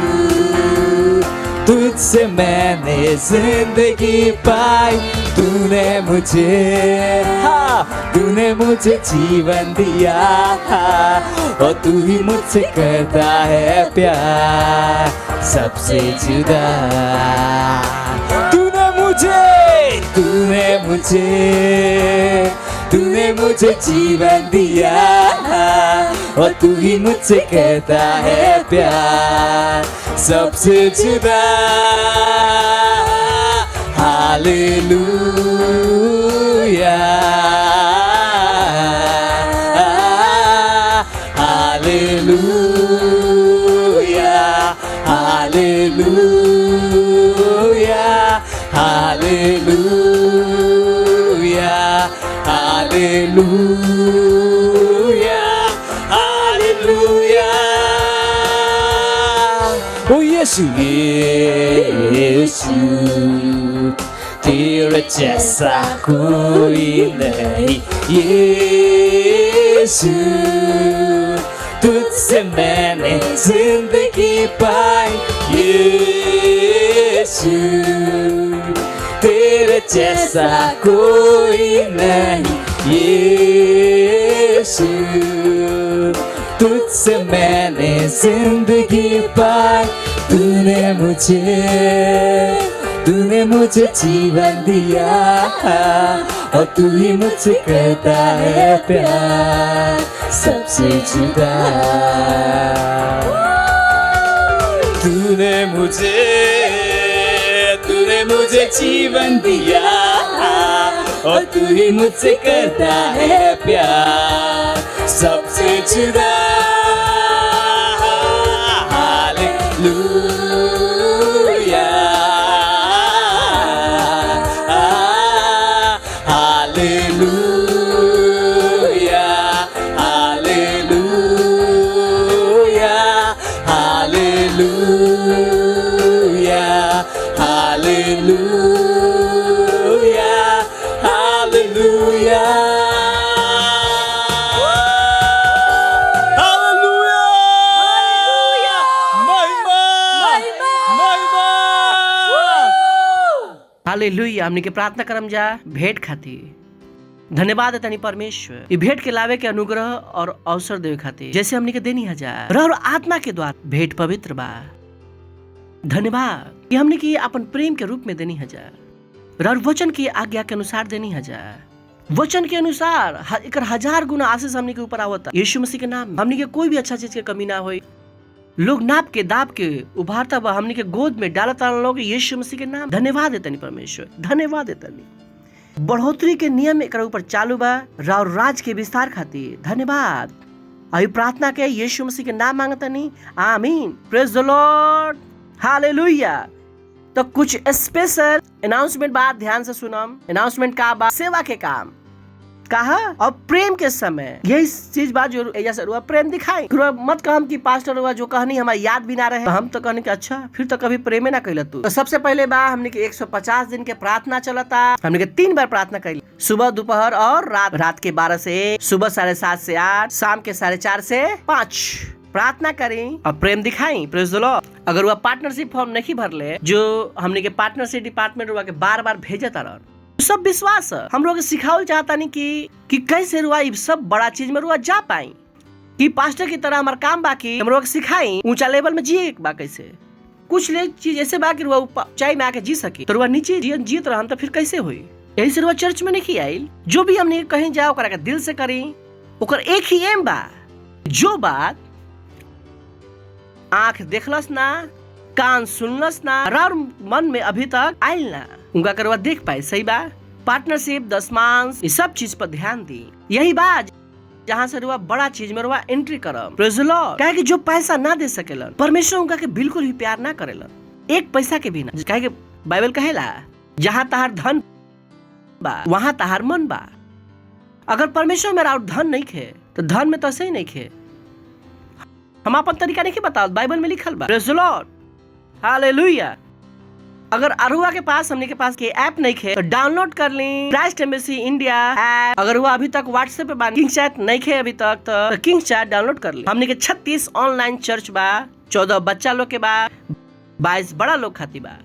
तुझसे मैंने जिंदगी पाई। तूने मुझे जीवन दिया, और तू ही मुझसे करता है प्यार सबसे जुदा। तूने मुझे जीवन दिया, और तू ही मुझसे कहता है प्यार सबसे जुदा hallelujah hallelujah hallelujah hallelujah hallelujah hallelujah ओ यीशु यीशु तेरे जैसा कोई नहीं यीशु तुझसे मैंने जिंदगी पाई यीशु तेरे जैसा कोई नहीं यीशु तुझसे मैंने जिंदगी पाई तूने मुझे जीवन दिया और तू ही मुझसे करता है प्यार सबसे जुदा तूने मुझे जीवन दिया और तू ही मुझसे करता है प्यार सबसे जुदा hallelujah hallelujah hallelujah hallelujah hallelujah hallelujah hallelujah. हमने के प्रार्थना करम जा भेंट खातिर धन्यवाद है तनी परमेश्वर ये भेंट के लावे के अनुग्रह और अवसर देवे खातिर जैसे हमने के देनी हजार और आत्मा के द्वारा भेंट पवित्र बा। धन्यवाद कि हमने की अपन प्रेम के रूप में देनी हजार और वचन की आज्ञा के अनुसार देनी हजार वचन के अनुसार एक 1000 गुना आशीष हमने के ऊपर आवता यीशु मसीह के नाम हमने के कोई भी अच्छा चीज के कमी ना होई लोग नाप के दाप के उभारता बा हमने के गोद में डालता लोग यीशु मसीह के नाम धन्यवाद देतनी परमेश्वर धन्यवाद देतनी बढ़ोतरी के नियम एक ऊपर चालू बा राव राज के विस्तार खातिर धन्यवाद आई प्रार्थना के यीशु मसीह के नाम मांगतनी आमीन प्रेज द लॉर्ड हालेलुया। तो कुछ स्पेशल अनाउंसमेंट बात ध्यान से सुनम अनाउंसमेंट का बात सेवा के काम कहा और प्रेम के समय यही चीज बात जो जैसे प्रेम दिखाई मत काम की पास्टर हुआ जो कहनी हमारी याद भी ना रहे तो हम तो कहने के अच्छा फिर तो कभी प्रेम ना कैल तू। तो सबसे पहले बा हमने के 150 दिन के प्रार्थना चलता हमने के 3 बार प्रार्थना कैली सुबह दोपहर और रात के 12 से 1 सुबह 7:30 से 8 शाम के 4:30 से 5 प्रार्थना करी और प्रेम दिखाई प्रेज द लॉर्ड। अगर वह पार्टनरशिप फॉर्म नहीं भरले जो हमने के पार्टनरशिप डिपार्टमेंट हुआ के बार भेजता रह सब विश्वास है हम लोग सिखावल चाहता नहीं कि कैसे रुआ सब बड़ा चीज में रुआ जा पाई कि पास्टर की तरह हमारा काम बाकी हम लोग सिखाई ऊंचा लेवल में जिए बा कैसे कुछ ले चीज ऐसे बाकी रुआ ऊंचाई में आके जी सकी तो रुआ नीचे जीत रहा हम तो फिर कैसे हुई यही से रुआ चर्च में नहीं आई जो भी हमने कहीं जाओ ओकरा के दिल से करी ओकर एक ही एम बा जो बात आंख देखलस ना कान सुनलस ना और मन में अभी तक आयल ना उनका करवा देख पाए सही बा पार्टनरशिप दशमांश ये सब चीज पर ध्यान दी यही बात जहाँ से रुआ बड़ा चीज में रुआ एंट्री करम प्रेज द लॉर्ड काहे कि जो पैसा ना दे सकेलन परमेश्वर उनका के बिल्कुल भी प्यार ना करेलन एक पैसा के भी ना काहे कि बाइबल कहेला जहाँ तहार धन बा वहाँ तहार मन बा अगर परमेश्वर मेरा और धन नहीं खे तो धन में तो सही नहीं खे हम अपन तरीका नहीं बताओ बाइबल में लिखल बा प्रेज द लॉर्ड हालेलुया। अगर अरुआ के पास हमने के पास के ऐप नहीं खे तो डाउनलोड कर ली क्राइस्ट एम्बेसी इंडिया ऐप। अगर वो अभी तक व्हाट्सएप पे बा किंग चैट नहीं खे अभी तक तो किंग चैट डाउनलोड कर ली। हमने के 36 ऑनलाइन चर्च बा 14 बच्चा लोग के बा 22 बड़ा लोग खाती बा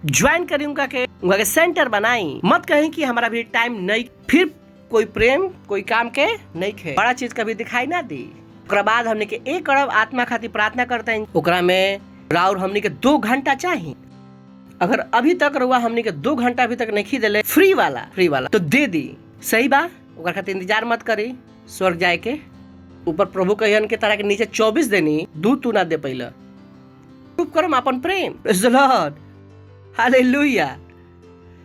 ज्वाइन करी उनका के सेंटर बनाई मत कहीं कि हमारा भी टाइम नहीं फिर कोई प्रेम कोई काम के नहीं खे बड़ा चीज कभी दिखाई ना दी। ओकरा बाद हमने के 1 अरब आत्मा खातिर प्रार्थना करते हैं ओकरा में राउर हमने के 2 घंटा चाहिए। अगर अभी तक रुआ हमने के 2 घंटा अभी तक नहीं दिले फ्री वाला तो दे दी सही बा ओकर खातिर इंतजार मत करी स्वर्ग जाए के ऊपर प्रभु कहन के तारा के नीचे 24 देनी, दूध तू ना दे पहले। खूब करम अपन प्रेम। Praise the Lord, hallelujah.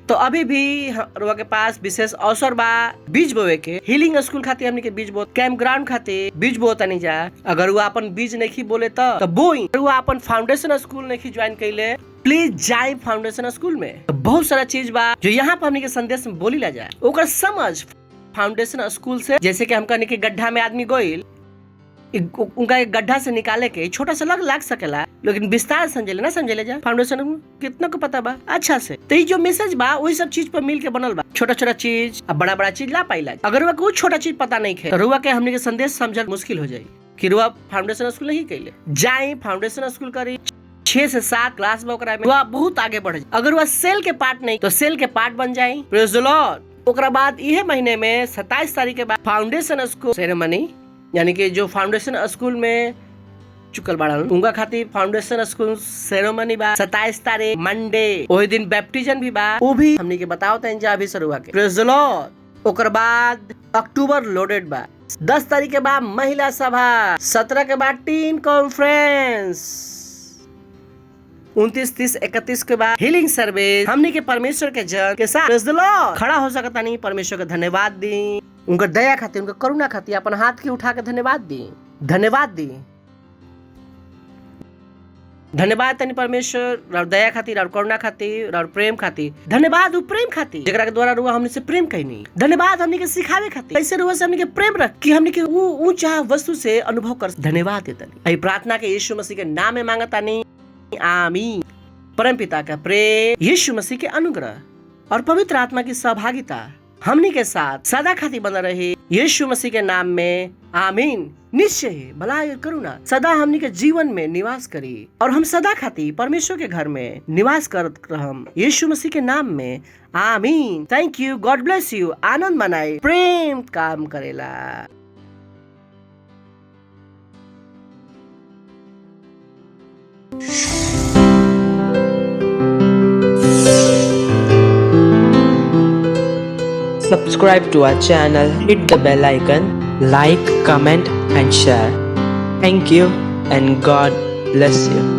तो अभी भी रुआ के पास विशेष अवसर बा बीज बोए के। हीलिंग स्कूल खातिर हमनी के बीज बोत, कैंप ग्राउंड खातिर बीज बोत नहीं जा। अगर वो अपन बीज नहीं बोले तो बोई। अगर वो अपन फाउंडेशन स्कूल नहीं ज्वाइन कैले, प्लीज जाए फाउंडेशन स्कूल में। तो बहुत सारा चीज बा जो यहाँ पर हमनी के संदेश में बोली ला जाए, ओकर समझ फाउंडेशन स्कूल से। जैसे कि हम कहने के गड्ढा में आदमी गोइल, उनका एक गड्ढा से निकाले के छोटा सा लग सकेला, लेकिन विस्तार समझेले ना समझेले जा फाउंडेशन कितना को पता बा अच्छा से। तो ये जो मैसेज बा वही सब चीज पर मिल के बनल बा। छोटा छोटा चीज अब बड़ा बड़ा चीज ला पाइला। अगर रुआ को छोटा चीज पता नहीं है तो रुआ के हमने के संदेश समझल मुश्किल हो जाये कि रुआ फाउंडेशन स्कूल नहीं कैले। जाए फाउंडेशन स्कूल करी, 6 से 7 क्लास में रुआ बहुत आगे बढ़ जाए। अगर रुआ सेल के पार्ट नहीं तो सेल के पार्ट बन जाये। Praise the Lord. ओकरा बाद यह महीने में 27 तारीख के बाद फाउंडेशन स्कूल सेरेमनी, यानी कि जो फाउंडेशन स्कूल में चुकल बाड़ा उनका खातिर फाउंडेशन स्कूल सेरेमनी बा 27 तारीख मंडे। वही दिन बैप्टिज्म भी बा, वो भी हमनी के बताओ तन जा अभी शुरू के। Praise the Lord. ओकर बाद अक्टूबर लोडेड बा। 10 तारीख के बाद महिला सभा, 17 के बाद टीन कॉन्फ्रेंस, 29, 30, 31 के बाद हीलिंग सर्विस। हमनी के परमेश्वर के जन के साथ प्रेज द लॉर्ड खड़ा हो सकता नहीं। परमेश्वर के धन्यवाद दी, उनका दया खातिर, उनका करुणा खातिर अपन हाथ के उठा के धन्यवाद दी, धन्यवाद दी, धन्यवाद तनी परमेश्वर और दया खातिर और करुणा खातिर और प्रेम खातिर। धन्यवाद वो प्रेम खातिर जेकरा के द्वारा रुआ हमने से प्रेम कहनी। धन्यवाद हमने के सिखावे खातिर, ऐसे रुआ से हमने के प्रेम रख कि हमने के वो ऊंचा वस्तु से अनुभव कर। धन्यवाद देतनी। आई प्रार्थना के यीशु मसीह के नाम में मांगता नहीं, आमीन। परम पिता का प्रेम, यीशु मसीह के अनुग्रह और पवित्र आत्मा की सहभागिता हमनी के साथ सदा खातिर बना रहे, यीशु मसीह के नाम में, आमीन। निश्चय ही भलाई और करुणा सदा हमनी के जीवन में निवास करी और हम सदा खातिर परमेश्वर के घर में निवास करत रहम, यीशु मसीह के नाम में, आमीन। Thank you, God bless you. आनंद मनाए, प्रेम काम करेला। Subscribe to our channel, hit the bell icon, like, comment and share. Thank you and God bless you.